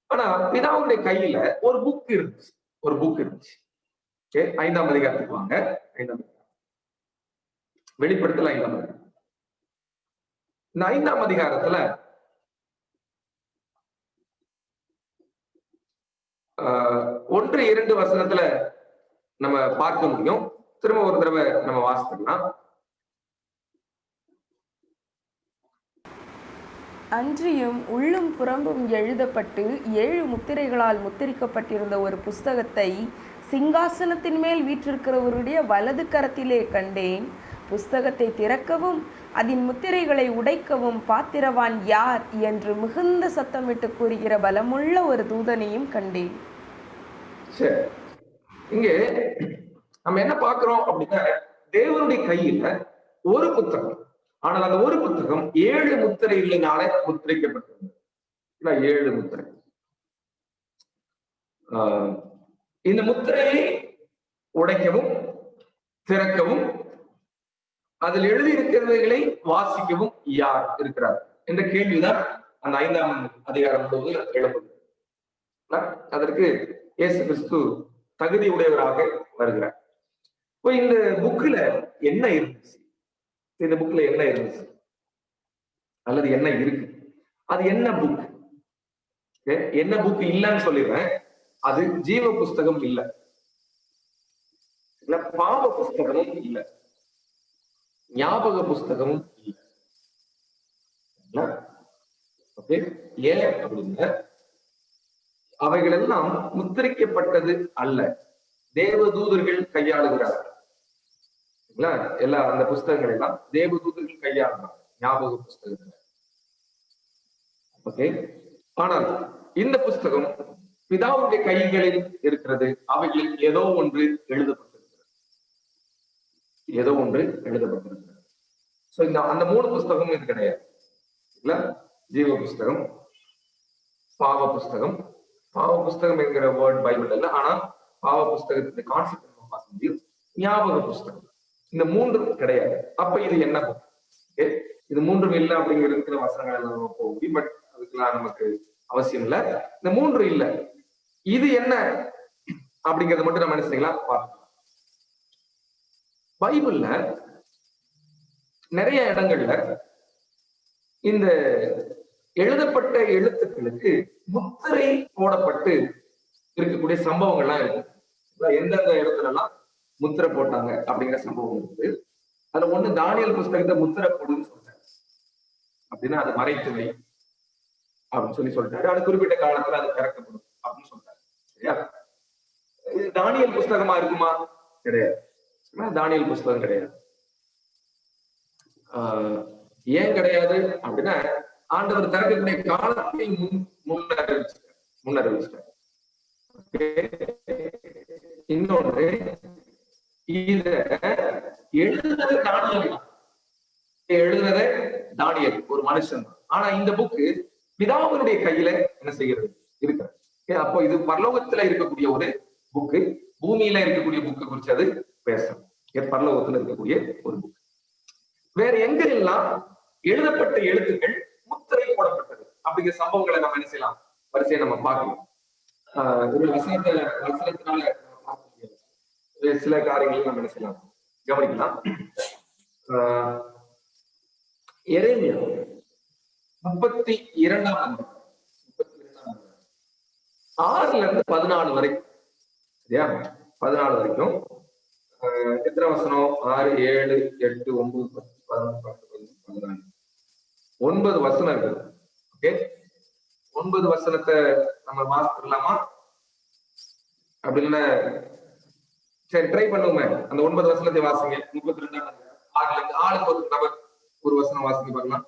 ஆனா பிதாவுடைய கையில ஒரு புக் இருந்துச்சு. 5ஆம் அதிகாரத்துக்கு வாங்க. 5ஆம் வெளிப்படுத்தல 5ஆம் அதிகாரம். இந்த 5ஆம் அதிகாரத்துல 1, 2 வசனத்துல நம்ம பார்க்க முடியும். திரும்ப ஒரு தடவை நம்ம வாசிக்கலாம். அன்றியும் உள்ளும் புறம்பும் எழுதப்பட்டு 7 முத்திரைகளால் முத்திரிக்கப்பட்டிருந்த ஒரு புஸ்தகத்தை சிங்காசனத்தின் மேல் வீற்றிருக்கிறவருடைய வலது கரத்திலே கண்டேன். புஸ்தகத்தை திறக்கவும் அதன் முத்திரைகளை உடைக்கவும் பாத்திரவான் யார் என்று மிகுந்த சத்தமிட்டு கூறுகிற பலமுள்ள ஒரு தூதனையும் கண்டேன். இங்கே நம்ம என்ன பார்க்கிறோம் அப்படின்னா, தேவனுடைய கையில ஒரு புத்தகம், ஆனால் அந்த ஒரு புத்தகம் 7 முத்திரைகளினாலே முத்திரிக்கப்பட்டது. 7 முத்திரை. இந்த முத்திரையை உடைக்கவும் திறக்கவும் அதில் எழுதி இருக்கிறவைகளை வாசிக்கவும் யார் இருக்கிறார் என்ற கேள்விதான் அந்த 5ஆம் அதிகாரம் முழுவதும் எழுப்புது. அதற்கு இயேசு கிறிஸ்து தகுதி உடையவராக வருகிறார். இந்த புக்ல என்ன இருந்துச்சு, அல்லது என்ன இருக்கு, அது என்ன புக்? என்ன புக் இல்லைன்னு சொல்லிடுறேன். அது ஜீவ புஸ்தகம் இல்ல, பாவ புஸ்தகமும் இல்ல, ஞாபக புஸ்தகமும் இல்ல. ஓகே, ஏன் அப்படின்னா அவைகள் எல்லாம் முத்திரிக்கப்பட்டது அல்ல, தேவதூதர்கள் கையாளுகிறார்கள். எல்லா அந்த புஸ்தகங்கள் எல்லாம் தேவதூதர்கள் கையாளுகிறார், ஞாபக புஸ்தகத்துல. ஓகே, ஆனால் இந்த புஸ்தகம் பிதாவுடைய கைகளில் இருக்கிறது. அவைகளில் ஏதோ ஒன்று எழுதப்பட்டிருக்கிறது. சோ இந்த அந்த 3 புஸ்தகம் இது கிடையாது. ஜீவ புஸ்தகம், பாவ புஸ்தகம். பாவ புஸ்தகம் என்கிற வேர்ட் பைபிள் இல்ல, ஆனா பாவ புஸ்தகத்துக்கு கான்செப்ட் நம்ம ஞாபக புஸ்தகம். இந்த மூன்றும் கிடையாது. அப்ப இது என்ன book? Okay? இது மூன்றும் இல்லை அப்படிங்கிற வசனங்களை நம்ம போக முடியும். பட் அதுக்கெல்லாம் நமக்கு அவசியம் இல்லை. இந்த மூன்று இல்லை, இது என்ன அப்படிங்கறத மட்டும் நம்ம என்ன செய்யலாம் பார்க்கலாம். பைபிள்ல நிறைய இடங்கள்ல இந்த எழுதப்பட்ட எழுத்துக்களுக்கு முத்திரை போடப்பட்டு இருக்கக்கூடிய சம்பவங்கள்லாம் இருக்கு. எந்தெந்த இடத்துல எல்லாம் முத்திரை போட்டாங்க அப்படிங்கிற சம்பவம் இருக்கு. அதுல ஒண்ணு தானியேல் புஸ்தகத்தை முத்திரை போடுன்னு சொல்றாரு. அப்படின்னா அது மறைத்து வை அப்படின்னு சொல்லிட்டாரு. அது குறிப்பிட்ட காலத்துல அது திறக்கப்படும் அப்படின்னு சொல்றாரு. சரியா? இது தானியேல் புஸ்தகமா இருக்குமா? கிடையாது. தானியேல் புஸ்தகம் கிடையாது. ஏன் கிடையாது அப்படின்னா, ஆண்டவர் திறக்கக்கூடிய காலத்தை முன்னறிவிச்சிட்டார். இன்னொன்று, இத எழுதுனது தானியேல் ஒரு மனுஷன். ஆனா இந்த புக்கு பிதாவினுடைய கையில என்ன செய்கிறது இருக்கிறது. அப்போ இது பரலோகத்துல இருக்கக்கூடிய ஒரு புக்கு, பூமியில இருக்கக்கூடிய புக்கு குறிச்சு அது பேசும். பரலோகத்துல இருக்கக்கூடிய ஒரு புக். வேற எங்க எல்லாம் எழுதப்பட்ட எழுத்துக்கள் முத்திரை போடப்பட்டது அப்படிங்கிற சம்பவங்களை நம்ம என்ன செய்யலாம், வரிசையை நம்ம பார்க்கலாம். ஒரு வசனத்தினால சில காரியங்களை நம்ம என்ன செய்யலாம் கவனிக்கலாம். எரேமியா 32 6-14 வரைக்கும். சரியா? 14 வரைக்கும். எத்தனை வசனம்? 6, 7, 8, 9, 10, 11, 12, 9 வசனம் இருக்குது. ஓகே, 9 வசனத்தை நம்ம வாசிக்கலாமா? அப்படின்னு சரி, ட்ரை பண்ணுவோமே. அந்த 9 வசனத்தை வாசிங்க. 32 ஆளுக்கு ஒரு நபர் ஒரு வசனம் வாசிங்க பார்க்கலாம்.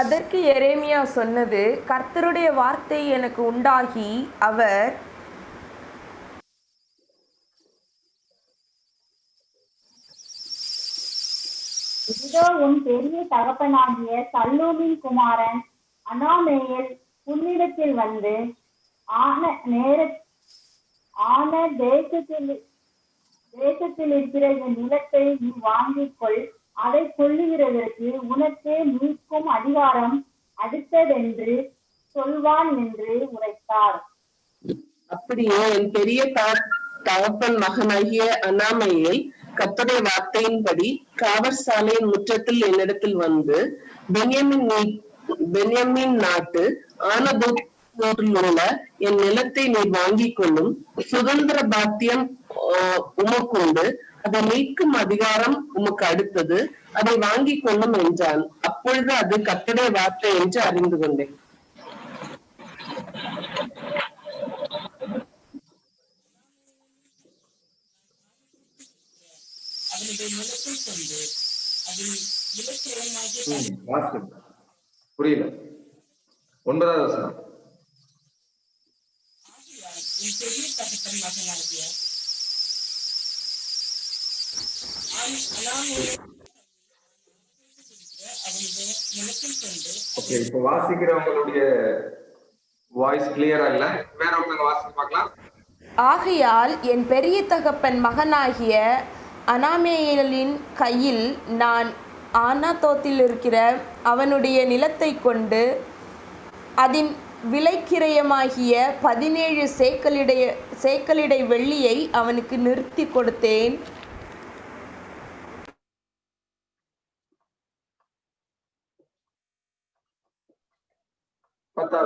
அதற்கு எரேமியா சொன்னது, கர்த்தருடைய வார்த்தை எனக்கு உண்டாகி, அவர் இதோ உன் பெரிய தகப்பனாகிய சல்லூமின் குமாரன் அனாமேயல் உன்னிடத்தில் வந்து ஆன தேசத்தில் இருக்கிற என் நிலத்தை நீ வாங்கிக்கொள், அதை கொள்ளுகிறதற்கு உனக்கு நீக்கும் அதிகாரம் அடுத்ததென்று சொல்வான் என்று உரைத்தார். அப்படியே என் பெரிய தகப்பன் மகனாகிய அனாமையை கர்த்தருடைய வார்த்தையின்படி காவற்சாலையின் முற்றத்தில் என்னிடத்தில் வந்து, பென்யமீன் நாட்டு ஆனதோத்தில் உள்ள என் நிலத்தை நீ வாங்கிக் கொள்ளும், சுதந்திர பாத்தியம் உமக்குண்டு, அதை மீட்கும் அதிகாரம் உமக்கு அடுத்தது, அதை வாங்கிக் கொள்ளும் என்றான். அப்பொழுது அது கர்த்தருடைய வார்த்தை என்று அறிந்து கொண்டேன். புரியல. 9வது வசனம். ஓகே, இப்போ வாசிக்கிறவங்களுடைய வாய்ஸ் கிளியரா இல்ல. வேற ஒருத்தங்க வாசிச்சு பார்க்கலாம். ஆகையால் என் பெரிய தகப்பன் மகனாகிய அனாமேயலின் கையில் நான் ஆனாதோத்தில் இருக்கிற அவனுடைய நிலத்தை கொண்டு அதன் விலைக்கிரயமாகிய 17 சேக்கலிடை வெள்ளியை அவனுக்கு நிறுத்தி கொடுத்தேன்.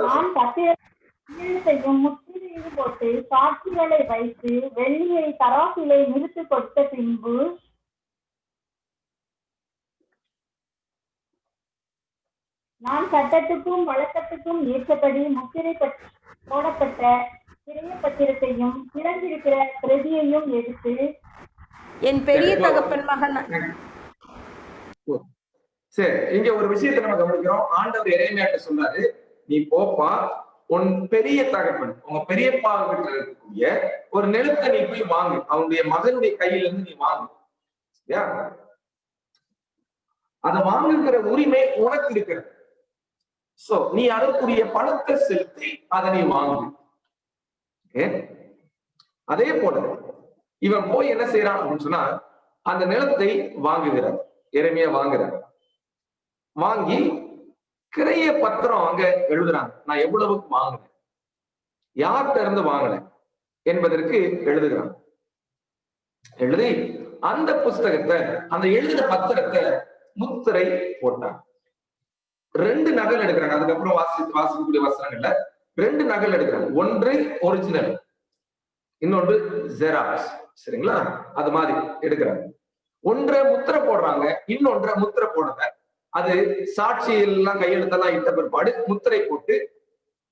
நான் பத்திரத்தையும் முத்திரையும் போட்டு சாட்சிகளை வைத்து வெள்ளியை தராசிலை நிறுத்தி கொடுத்த பின்பு நான் சட்டத்துக்கும் வழக்கத்துக்கும் ஏற்றபடி முத்திரை போடப்பட்ட கிரைய பத்திரத்தையும் திறந்திருக்கிற பிரதியையும் எடுத்து என் பெரிய தகப்பன் மகன். சரி, இங்க ஒரு விஷயத்தை நம்ம கவனிக்கிறோம். ஆண்டவர் எரேமியாட்ட சொன்னாரு, நீ போப்பா, உன் பெரிய தகப்பன் உங்க பெரியப்பா கிட்ட இருக்கக்கூடிய ஒரு நிலத்தை நீ போய் வாங்கு, அவனுடைய மகனுடைய கையில இருந்து நீ வாங்கு. அதை வாங்குகிற உரிமை உனக்கு இருக்கிறது. சோ நீ அதற்குரிய பணத்தை செலுத்தி அதை நீ வாங்கு. அதே போல இவன் போய் என்ன செய்யறான் அப்படின்னு சொன்னா அந்த நிலத்தை வாங்குகிறார். எரேமியா வாங்குறார். வாங்கி கிரைய பத்திரம் அங்க எழுதுறாங்க. நான் எவ்வளவுக்கு வாங்கினேன், யார்கிட்ட இருந்து வாங்கினேன் என்பதற்கு எழுதுகிறான். எழுதி அந்த புஸ்தகத்தை, அந்த எழுதின பத்திரத்தை முத்திரை போட்டான். 2 நகல் எடுக்கிறாங்க. அதுக்கப்புறம் வாசிக்கக்கூடிய வசனங்கள்ல 2 நகல் எடுக்கிறாங்க. ஒன்று ஒரிஜினல், இன்னொன்று ஜெராக்ஸ். சரிங்களா? அது மாதிரி எடுக்கிறாங்க. ஒன்றை முத்திரை போடுறாங்க, இன்னொன்றை முத்திரை போடுறாங்க. அது சாட்சி எல்லாம் கையெழுத்தெல்லாம் இட்ட பிற்பாடு முத்திரை போட்டு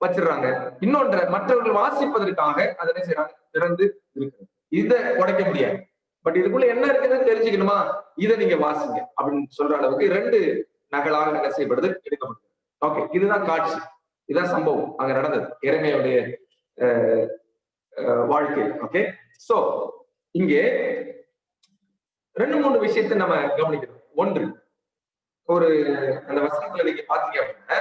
வச்சிடுறாங்க. இன்னொன்றை மற்றவர்கள் வாசிப்பதற்காக அதை என்ன செய்யறாங்க, திறந்து இருக்கு. இதை உடைக்க முடியாது. பட் இதுக்குள்ள என்ன இருக்குன்னு தெரிஞ்சுக்கணுமா, இதை நீங்க வாசிங்க அப்படின்னு சொல்ற அளவுக்கு 2 நகலாக என்ன செய்யப்படுது, எடுக்கப்படுது. ஓகே, இதுதான் காட்சி, இதுதான் சம்பவம் அங்க நடந்தது எரேமியாவுடைய வாழ்க்கை. ஓகே, சோ இங்கே 2-3 விஷயத்தை நம்ம கவனிக்கணும். ஒன்று, ஒரு அந்த வசனத்துல நீங்க பாத்தீங்க அப்படின்னா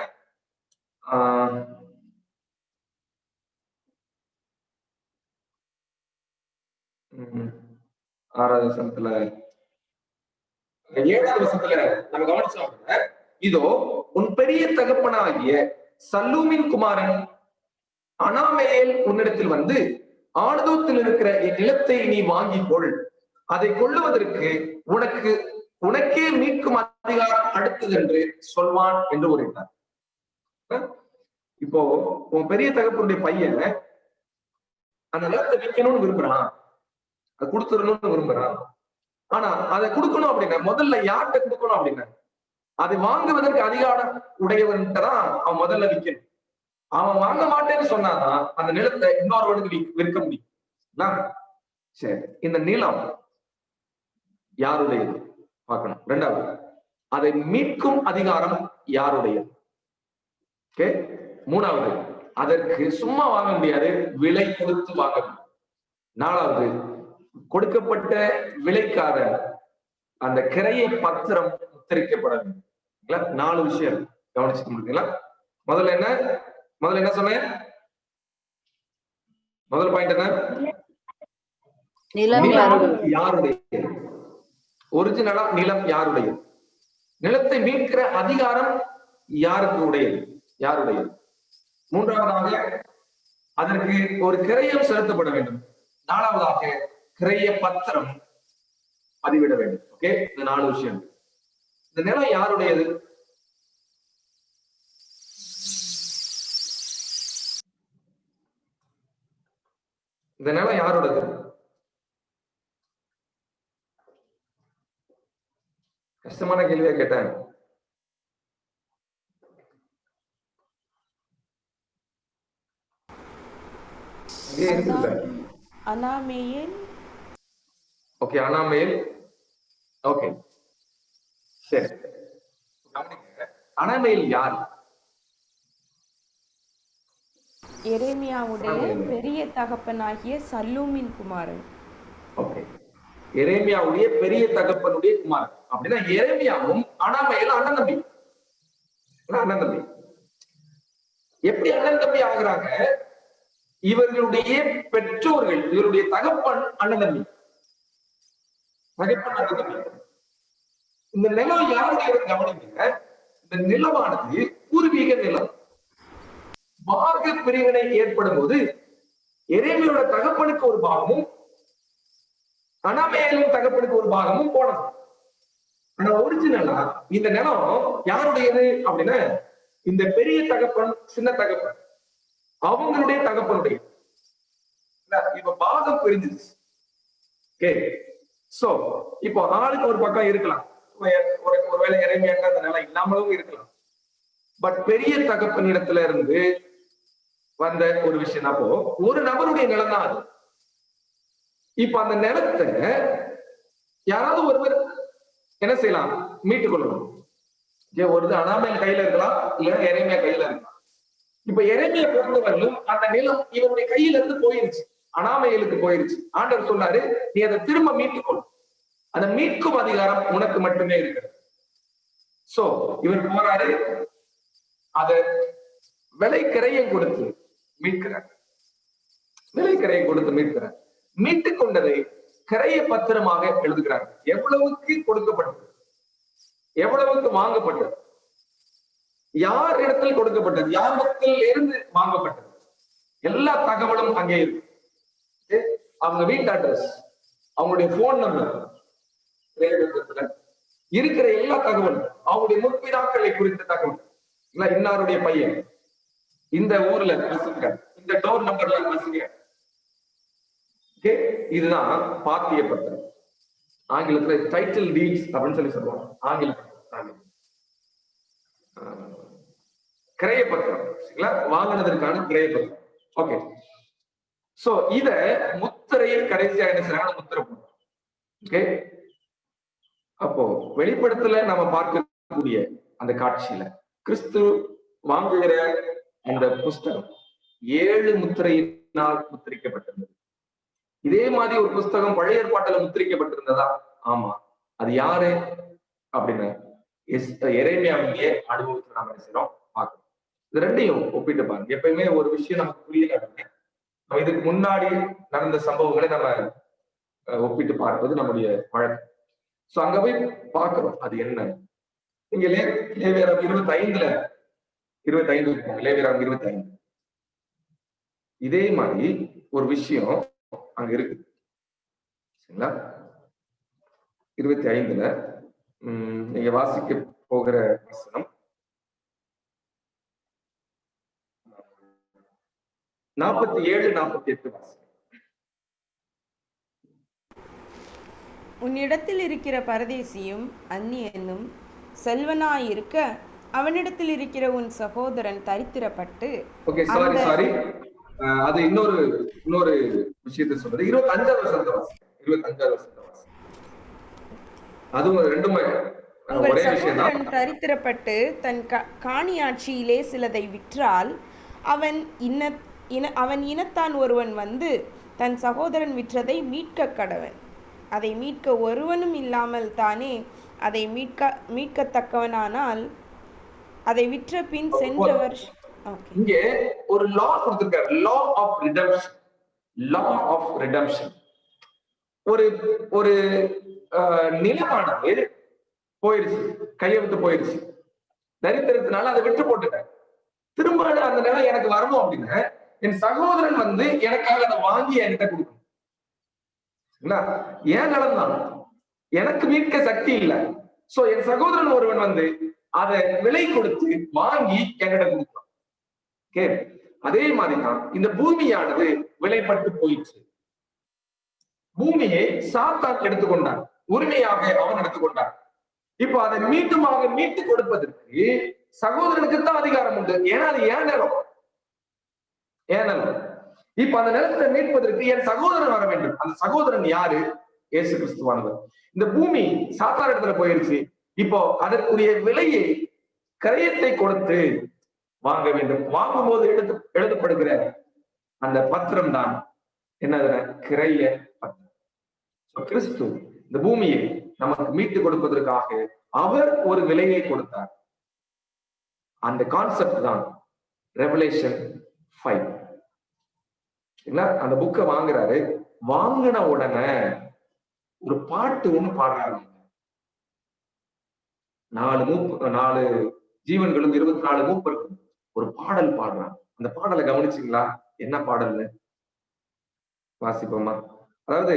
6வது வசனத்துல 7வது வசனத்துல நம்ம கவனிச்சோம் அப்படின்னா, இதோ உன் பெரிய தகப்பனாகிய சல்லூமின் குமாரன் அனாமேல் உன்னிடத்தில் வந்து, ஆனதோத்தில் இருக்கிற என் நிலத்தை நீ வாங்கிக் கொள், அதை கொள்ளுவதற்கு உனக்கே மீட்கும் அதிகாரம் அடுத்தது என்று சொல்வான் என்று உரைத்தார். இப்போ உன் பெரிய தகப்பனுடைய பையன் அந்த நிலத்தை விற்கணும்னு விரும்புறான், அதை கொடுத்துடணும்னு விரும்புறான். ஆனா அதை கொடுக்கணும் அப்படின்னா முதல்ல யார்கிட்ட கொடுக்கணும் அப்படின்னா, அதை வாங்குவதற்கு அதிகாரம் உடையவன்கிட்ட தான் அவன் முதல்ல விற்கணும். அவன் வாங்க மாட்டேன்னு சொன்னாதான் அந்த நிலத்தை இன்னொருவனுக்கு விற்க முடியும். சரி, இந்த நிலம் யாருடையது பார்க்கணும். 2வது, அதை மீட்கும் அதிகாரம் யாருடையது. ஓகே, 3வது, அதற்கு சும்மா வாங்க முடியாது, விலை கொடுத்து வாங்க முடியும். 4வது, கொடுக்கப்பட்ட விலைக்காக அந்த கிரையை பத்திரம் உத்தரிக்கப்பட வேண்டும். 4 விஷயம் கவனிச்சுக்க முடியுங்களா? முதல்ல என்ன சொன்னேன்? முதல் பாயிண்ட் என்ன? நிலம் யாருடைய? ஒரிஜினலா நிலம் யாருடையது? நிலத்தை மீட்கிற அதிகாரம் யாருக்கு உடையது? யாருடையது? 3வதாக அதற்கு ஒரு கிரயம் செலுத்தப்பட வேண்டும். 4வதாக கிரைய பத்திரம் பதிவிட வேண்டும். ஓகே, இந்த 4 விஷயம். இந்த நிலம் யாருடையது? இந்த நிலம் யாருடையது? கஷ்டமான கேள்வியா கேட்டேன். அனாமேல். ஓகே, அனாமேல். ஓகே, சரி. அனாமேல் யார்? எரேமியாவுடைய பெரிய தகப்பனாகிய சல்லூமின் குமாரன். ஓகே, எரேமியாவுடைய பெரிய தகப்பனுடைய குமாரன். அப்படின்னா எரேமியாவும் அனாமேலும் அண்ணன் தம்பி. அண்ணன் தம்பி எப்படி அண்ணன் தம்பி ஆகுறாங்க? இவர்களுடைய பெற்றோர்கள், இவருடைய தகப்பன் அண்ணன் தம்பி. தகப்பன் அண்ணன் தம்பி. இந்த நிலம் யாருடைய கவனிங்க. இந்த நிலமானது பூர்வீக நிலம். பாக பிரிவினை ஏற்படும் போது எரேமியாவோட தகப்பனுக்கு ஒரு பாகமும் அனாமேலின் தகப்பனுக்கு ஒரு பாகமும் போனது. ஆனா ஒரிஜினலா இந்த நிலம் யாருடையது அப்படின்னா, இந்த பெரிய தகப்பன் சின்ன தகப்பன் அவங்களுடைய தகப்பனுடைய. இப்ப பாகம் பிரிஞ்சிருச்சு. ஓகே, சோ இப்போ ஆளுக்கு ஒரு பக்கம் இருக்கலாம். ஒருவேளை எரேமியாக்கு அந்த நிலம் இல்லாமலும் இருக்கலாம். பட் பெரிய தகப்பன் இடத்துல இருந்து வந்த ஒரு விஷயம். அப்போ ஒரு நபருடைய நிலம் தான் அது. இப்ப அந்த நிலத்தை யாராவது ஒருவர் என்ன செய்யலாம், மீட்டுக் கொள்ளலாம். ஒரு அனாமேல் கையில இருக்கலாம், இல்லைன்னா எரேமியா கையில இருக்கலாம். இப்ப எரேமியா பொறுத்தவரையிலும் அந்த நிலம் இவருடைய கையில இருந்து போயிருச்சு, அனாமேலுக்கு போயிருச்சு. ஆண்டவர் சொன்னாரு, நீ அதை திரும்ப மீட்டுக்கொள், அந்த மீட்கும் அதிகாரம் உனக்கு மட்டுமே இருக்கிறது. சோ இவர் போறாரு, அதை விலைக்கரையும் கொடுத்து மீட்கிறார். விலைக்கரையை கொடுத்து மீட்கிறார். மீட்டுக் கொண்டதை கிரைய பத்திரமாக எழுதுகிறாங்க. எவ்வளவுக்கு கொடுக்கப்பட்டது, எவ்வளவுக்கு வாங்கப்பட்டது, யார் இடத்தில் கொடுக்கப்பட்டது, யாரிடத்தில் இருந்து வாங்கப்பட்டது, எல்லா தகவலும் அங்கே இருக்கு. அவங்க வீட்டு அட்ரஸ், அவங்களுடைய போன் நம்பர், இருக்கிற எல்லா தகவலும், அவங்களுடைய முற்பிதாக்களை குறித்த தகவல், இல்ல இன்னாருடைய பையன் இந்த ஊர்ல வசிக்கிறார், இந்த டோர் நம்பர்ல வசிக்கிறார். இதுதான் பாத்திய பத்திரம். ஆங்கிலத்துல டைட்டில் டீட்ஸ் அப்படின்னு சொல்லி சொல்லுவாங்க. ஆங்கிலத்தில் கிரைய பத்திரம், வாங்கினதற்கான கிரைய பத்திரம். ஓகே, சோ இத முத்திரையில் கடைசியா என்ன செய்யறாங்க, முத்திரை போடுறோம். ஓகே, அப்போ வெளிப்படத்துல நம்ம பார்க்கக்கூடிய அந்த காட்சியில கிறிஸ்து வாங்குகிற அந்த புஸ்தகம் 7 முத்திரையினால் முத்திரிக்கப்பட்டிருந்தது. இதே மாதிரி ஒரு புஸ்தகம் பழைய ஏற்பாட்டுல முத்திரிக்கப்பட்டிருந்ததா? ஆமா. அது யாரு அப்படின்னு எரேமியாவுடைய அனுபவத்துல நாம என்ன செய்யறோம் பார்க்கணும். இது ரெண்டையும் ஒப்பிட்டு பாருங்க. எப்பயுமே ஒரு விஷயம் நமக்கு புரியல அப்படின்னா நம்ம இதுக்கு முன்னாடி நடந்த சம்பவங்களை நம்ம ஒப்பிட்டு பார்ப்பது நம்முடைய வழக்கம். சோ அங்க போய் பார்க்கிறோம் அது என்ன. நீங்க லேவியராகமம் 25 இருப்போம். லேவியராகமம் 25 இதே மாதிரி ஒரு விஷயம் அங்க இருக்கு. சரிங்களா? 25 நீங்க வாசிக்க போகிற வசனம் 47, 48 வாசனம். உன்னிடத்தில் இருக்கிற பரதேசியும் அந்நியனும் செல்வனாயிருக்க அவனிடத்தில் இருக்கிற உன் சகோதரன் தரித்திரப்பட்டு. ஓகே, சாரி அது இன்னொரு விஷயத்தை சொல்றது. 25வது வசனத்தை வாசிங்க. 25வது வசனத்தை வாசிங்க. அதுவும் ரெண்டுமே ஒரே விஷயம் தான். தரித்திரப்பட்டு தன் காணியாட்சியிலே சிலதை விற்றால் அவன் இனத்தான் ஒருவன் வந்து தன் சகோதரன் விற்றதை மீட்க கடவன். அதை மீட்க ஒருவனும் இல்லாமல் தானே அதை மீட்கத்தக்கவனானால் அதை விற்ற பின் சென்ற வருஷம். இங்கே ஒரு லா கொடுத்திருக்காரு, law of redemption. Law of redemption. ஒரு நிலமானது போயிடுச்சு, கையை விட்டு போயிடுச்சு, தரித்திரத்தினால அதை விட்டு போட்டுட்டேன். திரும்ப அந்த நிலம் எனக்கு வரணும் அப்படின்னு என் சகோதரன் வந்து எனக்காக அதை வாங்கி என்கிட்ட கொடுக்கணும். ஏன் நிலம் தான், எனக்கு மீட்க சக்தி இல்லை. சோ என் சகோதரன் ஒருவன் வந்து அதை விலை கொடுத்து வாங்கி என்கிட்ட கொடுக்கணும். அதே மாதிரிதான் இந்த பூமியானது விலைப்பட்டு போயிடுச்சு. பூமியை சாத்தான் எடுத்துக்கொண்டான், உரிமையாக அவன் எடுத்துக்கொண்டான். இப்போ அதை மீண்டுமாக மீட்டு கொடுப்பதற்கு சகோதரனுக்கு தான் அதிகாரம் உண்டு. ஏன்னா அது ஏன் நிலம், ஏன் நிலம். இப்ப அந்த நிலத்தை மீட்பதற்கு என் சகோதரன் வர வேண்டும். அந்த சகோதரன் யாரு? இயேசு கிறிஸ்துவானவர். இந்த பூமி சாத்தார் இடத்துல போயிருச்சு. இப்போ அதற்குரிய விலையை கிரயத்தை கொடுத்து வாங்க வேண்டும். வாங்கும் போது எழுதப்படுகிற அந்த பத்திரம் தான் என்னது? கிரய பத்திரம். கிறிஸ்து இந்த பூமியை நமக்கு மீட்டு கொடுப்பதற்காக அவர் ஒரு விலையை கொடுத்தார். அந்த கான்செப்ட் தான் ரெவலேஷன் 5. அந்த புக்கை வாங்குறாரு. வாங்கின உடனே ஒரு பாட்டு ஒண்ணு பாடுறாரு. 4 ஜீவன்களும் 24 மூப்பர்களும் ஒரு பாடல் பாடுறான். அந்த பாடலை கவனிச்சிங்களா? என்ன பாடல்னு வாசிப்போமா? அதாவது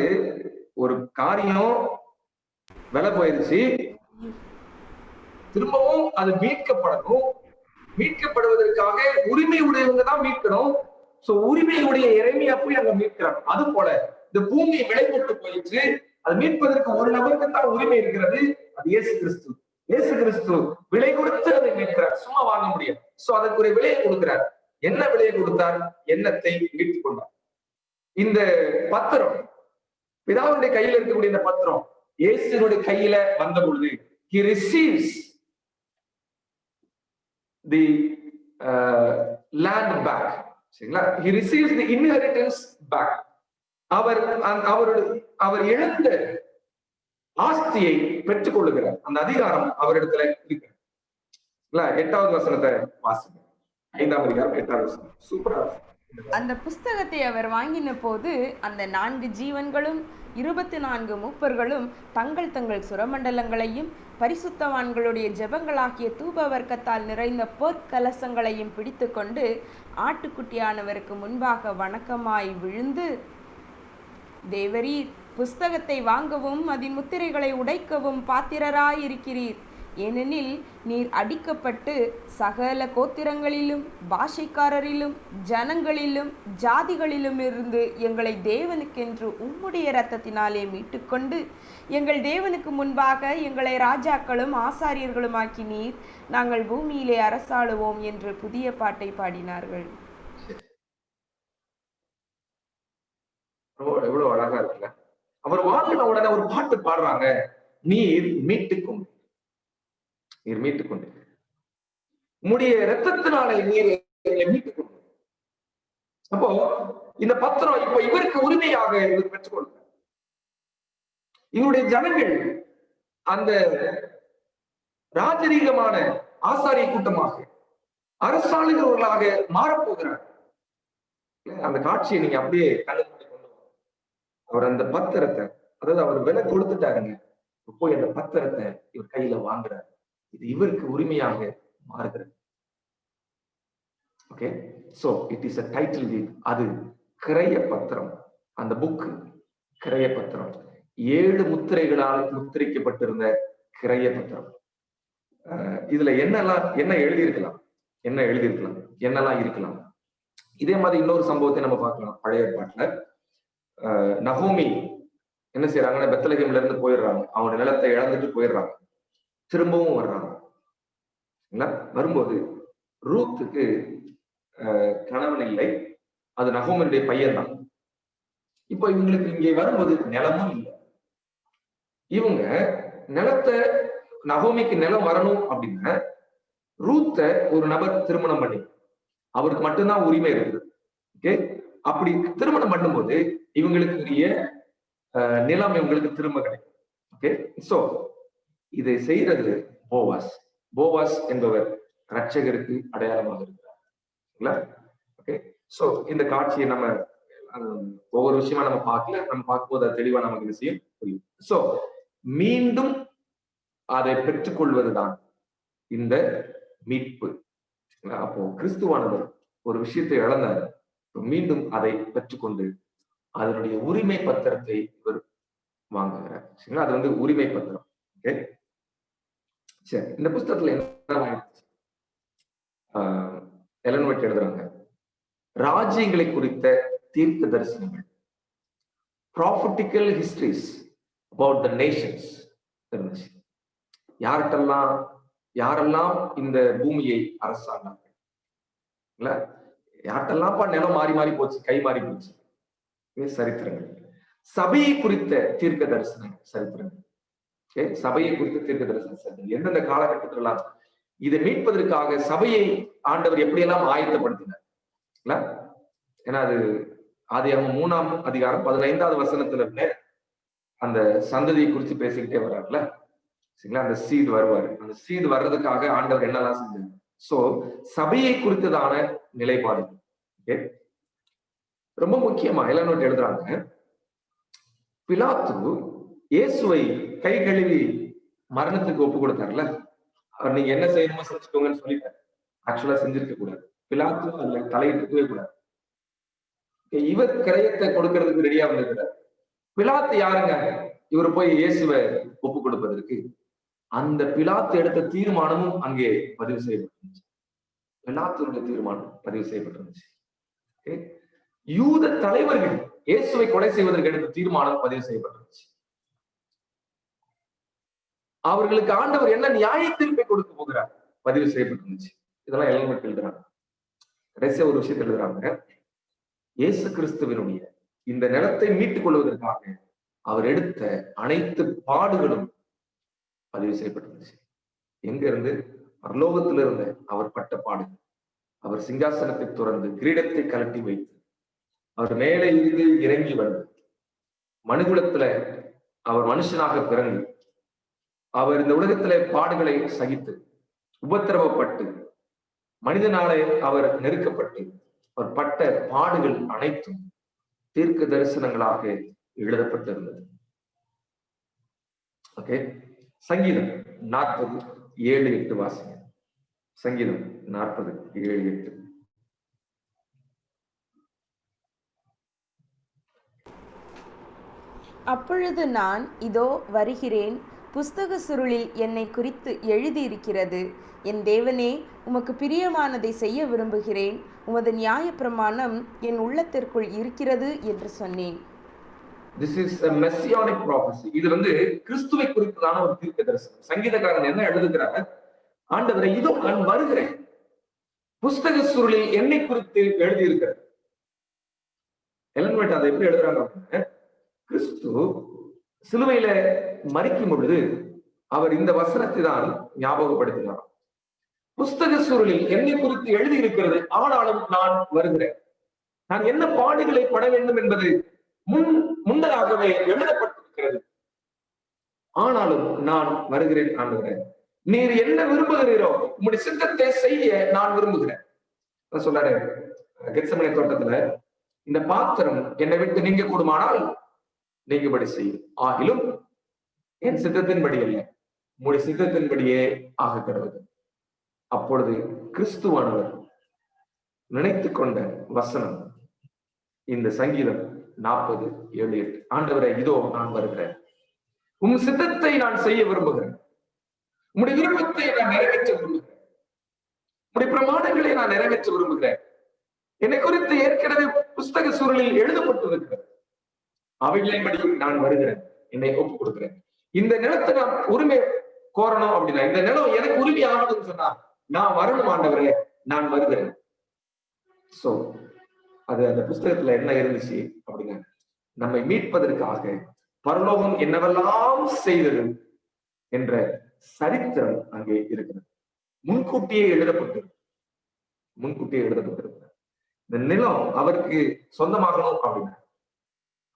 ஒரு காரியம் விலை போயிருச்சு, திரும்பவும் அது மீட்கப்படணும். மீட்கப்படுவதற்காக உரிமை உடையவங்க தான் மீட்கணும். சோ உரிமையுடைய எரேமியா போய் அங்க மீட்கிறாங்க. அது போல இந்த பூமி விலை போட்டு போயிடுச்சு, அது மீட்பதற்கு ஒரு நபருக்கு தான் உரிமை இருக்கிறது. அது இயேசு கிறிஸ்து. இயேசு கிறிஸ்து விலை கொடுத்து அதை மீட்கிறார், சும்மா வாங்க முடியாது. சோ அதுக்கு ஒரு விலையை கொடுக்கிறார். என்ன விலையை கொடுத்தார்? எண்ணத்தை மீட்டுக் கொண்டார். இந்த பத்திரம், பிதாவுடைய கையில இருக்கக்கூடிய இந்த பத்திரம் இயேசுனுடைய கையில வந்த பொழுது he receives the land back. சரிங்களா? he receives the inheritance back. அவர் இழந்த ஆஸ்தியை பெற்றுக் கொள்ளுகிறார். அந்த அதிகாரம் அவரிடத்துல இருக்கு. 8வது வசனத்தை வாசிங்க. 5ஆம் அதிகாரம் 8வது வசனம். சூப்பரா அந்த புஸ்தகத்தை அவர் வாங்கின போது அந்த 4 ஜீவன்களும் 24 மூப்பர்களும் தங்கள் தங்கள் சுரமண்டலங்களையும் பரிசுத்தவான்களுடைய ஜெபங்களாகிய தூப வர்க்கத்தால் நிறைந்த பொற்கலசங்களையும் பிடித்து கொண்டு ஆட்டுக்குட்டியானவருக்கு முன்பாக வணக்கமாய் விழுந்து, தேவரீர் புஸ்தகத்தை வாங்கவும் அதன் முத்திரைகளை உடைக்கவும் பாத்திரராயிருக்கிறீர். ஏனெனில் நீர் அடிக்கப்பட்டு சகல கோத்திரங்களிலும் பாஷைக்காரரிலும் ஜனங்களிலும் ஜாதிகளிலும் இருந்து எங்களை தேவனுக்கென்று உம்முடைய இரத்தத்தினாலே மீட்டுக்கொண்டு எங்கள் தேவனுக்கு முன்பாக எங்களை ராஜாக்களும் ஆசாரியர்களுமாக்கி நீர், நாங்கள் பூமியிலே அரசாளுவோம் என்று புதிய பாட்டை பாடினார்கள். எவ்வளவு அழகா இருக்குல்ல. அவர் வாங்கின உடனே ஒரு பாட்டு பாடுறாங்க, நீர் மீட்டுக்கொண்டு, நீர் மீட்டுக்கொண்டு, உம்முடைய இரத்தத்தினாலே நீர் எங்களை மீட்டுக்கொண்டு. அப்போ இந்த பத்திரம் இப்ப இவருக்கு உரிமையாக இவர் பெற்றுக்கொள்கிறார். இவருடைய ஜனங்கள் அந்த ராஜரீகமான ஆசாரிய கூட்டமாக அரசாளுகிறவர்களாக மாறப்போகிறார். அந்த காட்சியை நீங்க அப்படியே கண்ணு அவர் அந்த பத்திரத்தை, அதாவது அவர் விலை கொடுத்துட்டாருங்க, போய் அந்த பத்திரத்தை இவர் கையில வாங்குறாரு. இது இவருக்கு உரிமையாக மாறுகிறது. Okay, so it is a title deed. அது கிரய பத்திரம். அந்த புக் கிரய பத்திரம், 7 முத்திரைகளால் முத்திரிக்கப்பட்டிருந்த கிரய பத்திரம். இதுல என்ன எழுதியிருக்கலாம், என்னெல்லாம் இருக்கலாம். இதே மாதிரி இன்னொரு சம்பவத்தை நம்ம பார்க்கலாம் பழைய ஏற்பாட்டுல. நகோமி என்ன செய்யறாங்கன்னா, பெத்லகேம்ல இருந்து போயிடுறாங்க, அவங்க நிலத்தை இழந்துட்டு போயிடுறாங்க, திரும்பவும் வர்றாங்க. வரும்போது ரூத்துக்கு கணவன் இல்லை, அது நகோமியுடைய பையன் தான். இப்போ இவங்களுக்கு இங்கே வரும்போது நிலமும் இல்லை. இவங்க நிலத்தை, நகோமிக்கு நிலம் வரணும் அப்படின்னா ரூத்த ஒரு நபர் திருமணம் பண்ணி, அவருக்கு மட்டும்தான் உரிமை இருக்குது. ஓகே, அப்படி திருமணம் பண்ணும்போது இவங்களுக்கு உரிய நிலம் இவங்களுக்கு திரும்ப கிடைக்கும். ஓகே, சோ இதை செய்யறது போவாஸ். போவாஸ் என்பவர் ரட்சகருக்கு அடையாளமாக இருக்கிறார். ஓகே, சோ இந்த காட்சியை நம்ம ஒவ்வொரு விஷயமா நம்ம பார்க்கல, நம்ம பார்க்கும்போது அது தெளிவா நமக்கு விஷயம் புரியும். சோ மீண்டும் அதை பெற்றுக்கொள்வதுதான் இந்த மீட்பு. அப்போ கிறிஸ்துவானவர் ஒரு விஷயத்தை இழந்தார், மீண்டும் அதை பெற்றுக்கொண்டு அதனுடைய உரிமை பத்திரத்தை இவர் வாங்குகிறார். சரிங்களா, அது வந்து உரிமை பத்திரம். ஓகே, சரி, இந்த புஸ்தகத்துல என்ன எலன் ஒயிட் எழுதுறாங்க, ராஜ்யங்களை குறித்த தீர்க்க தரிசனங்கள், prophetical histories about the Nations இருந்துச்சு. யாரெல்லாம் இந்த பூமியை அரசாண்டாங்க, யார்ட்டெல்லாம்ப்பா நிலம் மாறி மாறி போச்சு, கை மாறி போச்சு, சரித்திரங்கள். சபையை குறித்த தீர்க்க தரிசன சரித்திரங்கள், சபையை குறித்த தீர்க்க தரிசன சரித்திரங்கள். எந்தெந்த காலகட்டத்திலாம் இதை மீட்பதற்காக சபையை ஆண்டவர் எப்படியெல்லாம் ஆயத்தப்படுத்தினார். ஏன்னா அது ஆதியாகமம் 3ஆம் அதிகாரம் 15வது வசனத்துல அந்த சந்ததியை குறித்து பேசிக்கிட்டே வர்றாருல. சரிங்களா, அந்த சீடு வருவாரு, அந்த சீடு வர்றதுக்காக ஆண்டவர் என்னெல்லாம் செஞ்சாரு. சோ சபையை குறித்ததான நிலைப்பாடு ரொம்ப முக்கியமா எல்லாம் எழுதுறாங்க. பிலாத்து இயேசுவை கை கழுவி மரணத்துக்கு ஒப்பு கொடுத்தாருல, அவர் நீங்க என்ன செய்யணுமோ செஞ்சுக்கோங்கன்னு சொல்லிட்டாரு. ஆக்சுவலா செஞ்சிருக்க கூடாது, பிலாத்து அதுல தலையிட்டுக்கவே கூடாது. இவர் கிரயத்தை கொடுக்கறதுக்கு ரெடியா வந்திருக்கிறார். பிலாத்து யாருங்க, இவர் போய் இயேசுவை ஒப்பு கொடுப்பதற்கு? அந்த பிலாத்து எடுத்த தீர்மானமும் அங்கே பதிவு செய்யப்பட்டிருந்துச்சு. பிலாத்துடைய தீர்மானம் பதிவு செய்யப்பட்டிருந்துச்சு. யூத தலைவர்கள் இயேசுவை கொலை செய்வதற்கு எடுத்த தீர்மானம் பதிவு செய்யப்பட்டிருந்துச்சு. அவர்களுக்கு ஆண்டவர் என்ன நியாய தீர்ப்பை கொடுக்க போகிறார் பதிவு செய்யப்பட்டிருந்துச்சு. இதெல்லாம் எல்லாம் எழுதுறாங்க. கடைசியா ஒரு விஷயத்தை எழுதுறாங்க, இயேசு கிறிஸ்துவினுடைய இந்த நிலத்தை மீட்டுக் கொள்வதற்காக அவர் எடுத்த அனைத்து பாடுகளும் பதிவு செய்யப்பட்டிருந்துச்சு. எங்க இருந்து? பரலோகத்தில இருந்த அவர் பட்ட பாடுகள், அவர் சிங்காசனத்தை துறந்து கிரீடத்தை கலட்டி வைத்து அவர் மேலே இருந்து இறங்கி வந்து மனுகுலத்துல அவர் மனுஷனாக பிறந்து அவர் இந்த உலகத்திலே பாடுகளை சகித்து உபத்திரவப்பட்டு மனிதனாலே அவர் நெருக்கப்பட்டு அவர் பட்ட பாடுகள் அனைத்தும் தீர்க்க தரிசனங்களாக எழுதப்பட்டிருந்தது. ஓகே, சங்கீதம் 40:7-8 வாசிங்க. சங்கீதம் 40:7-8. அப்பொழுது நான், இதோ வருகிறேன், புஸ்தக சுருளில் என்னை குறித்து எழுதியிருக்கிறது. என் தேவனே, உமக்கு பிரியமானதை செய்ய விரும்புகிறேன். உமது நியாயப்பிரமாணம் என் உள்ளத்திற்குள் இருக்கிறது என்று சொன்னேன். This is a messianic prophecy. இது கிறிஸ்துவை குறித்ததான ஒரு தீர்க்க தரிசனம். சங்கீதக்காரன் என்ன எழுதுகிறார்? ஆண்டவரே, இதோ நான் வருகிறேன், புஸ்தக சுருளில் என்னை குறித்து எழுதியிருக்கிறது. எலன் ஒயிட் அதை எப்படி எழுதுறாங்க? கிறிஸ்து சிலுவையில மரிக்கும் பொழுது அவர் இந்த வசனத்தை தான் ஞாபகப்படுத்தினார். புஸ்தக சுருளில் என்னை குறித்து எழுதியிருக்கிறது, ஆனாலும் நான் வருகிறேன். நான் என்ன பாடுகளை பட வேண்டும் என்பது முன்னதாகவே எழுதப்பட்டிருக்கிறது, ஆனாலும் நான் வருகிறேன். ஆண்டவரே, நீர் என்ன விரும்புகிறீரோ உம்முடைய சித்தத்தை செய்ய நான் விரும்புகிறேன். சொல்றாரு கெத்செமனே தோட்டத்துல, இந்த பாத்திரம் என்னை விட்டு நீங்க கூடுமானால் நீங்கபடி செய்யும், ஆகிலும் என் சித்தத்தின்படி அல்ல, உம்முடைய சித்தத்தின்படியே ஆக கடவுது. அப்பொழுது கிறிஸ்துவானவர் நினைத்து கொண்ட வசனம் இந்த சங்கீதம் 40:7-8. ஆண்டவரே, இதோ நான் வருகிறேன், உம் சித்தத்தை நான் செய்ய விரும்புகிறேன், உம்முடைய விருப்பத்தை நான் நிறைவேற்ற விரும்புகிறேன், உம்முடைய பிரமாணங்களை நான் நிறைவேற்ற விரும்புகிறேன். என்னை குறித்து ஏற்கனவே புஸ்தக சூழலில் எழுதப்பட்டிருக்கிறது, அவைகளின்படி நான் வருகிறேன், என்னை ஒப்புக் கொடுக்கிறேன். இந்த நிலத்தை நான் உரிமை கோரணும் அப்படின்னா, இந்த நிலம் எனக்கு உரிமை ஆகணும்னு சொன்னா நான் வரணும். ஆண்டவரே, நான் வருகிறேன். சோ அது அந்த புஸ்தகத்துல என்ன இருந்துச்சு அப்படின்னா, நம்மை மீட்பதற்காக பரலோகம் என்னவெல்லாம் செய்தது என்ற சரித்திரம் அங்கே இருக்கிறது. முன்கூட்டியே எழுதப்பட்டிருக்கிறது. இந்த நிலம் அவருக்கு சொந்தமாகணும் அப்படின்னா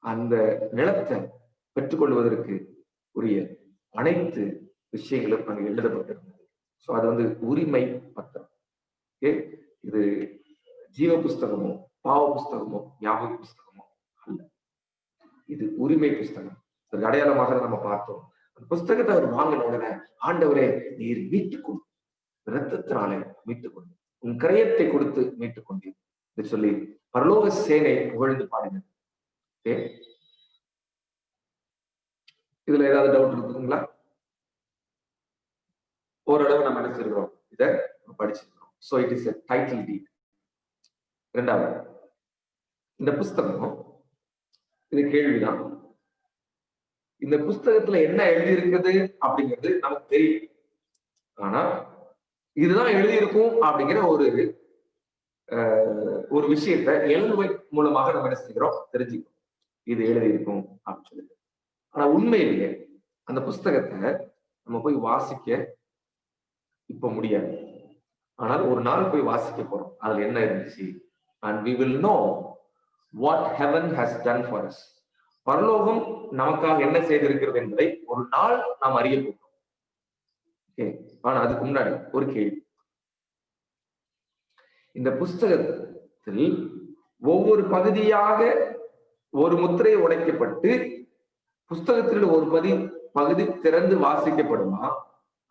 அந்த நிலத்தை பெற்றுக்கொள்வதற்கு உரிய அனைத்து விஷயங்களும் அங்கே எழுதப்பட்டிருந்தது. சோ அது உரிமை பத்திரம். இது ஜீவ புஸ்தகமோ பாவ புஸ்தகமோ ஞாபக புஸ்தகமோ அல்ல, இது உரிமை புஸ்தகம். ஒரு அடையாளமாக நம்ம பார்த்தோம். அந்த புஸ்தகத்தை அவர் வாங்கின உடனே, ஆண்டவரே, நீர் மீட்டுக்கொண்டு, இரத்தத்தினாலே மீட்டுக்கொண்டு, உன் கிரயத்தை கொடுத்து மீட்டுக்கொண்டீர் என்று சொல்லி பரலோக சேனை புகழ்ந்து பாடினது. இதுல ஏதாவது டவுட் இருக்குங்களா? ஓரளவு நம்ம நினைச்சிருக்கிறோம், இதை படிச்சிருக்கிறோம். So it is a title deed. இரண்டாவது, இந்த புஸ்தகம், இது கேள்விதான், இந்த புஸ்தகத்துல என்ன எழுதியிருக்குது அப்படிங்கிறது நமக்கு தெரியும். ஆனா இதுதான் எழுதியிருக்கும் அப்படிங்கிற ஒரு விஷயத்த எலன் ஒயிட் மூலமாக நம்ம என்ன செய்கிறோம், தெரிஞ்சுக்கிறோம். இது எழுதியிருக்கும் அப்படின்னு சொல்லிட்டு. ஆனா உண்மையிலேயே அந்த புஸ்தகத்தை நம்ம போய் வாசிக்க இப்ப முடியாது. ஆனால் ஒரு நாள் போய் வாசிக்க போறோம், அதுல என்ன இருந்துச்சு. And we will know what heaven has done for us. பரலோகம் நமக்காக என்ன செய்திருக்கிறது என்பதை ஒரு நாள் நாம் அறிய போகிறோம். ஆனா அதுக்கு முன்னாடி ஒரு கேள்வி. இந்த புஸ்தகத்தில் ஒவ்வொரு பகுதியாக ஒரு முத்திரை உடைக்கப்பட்டு புஸ்தகத்தில் ஒரு பகுதி திறந்து வாசிக்கப்படுமா,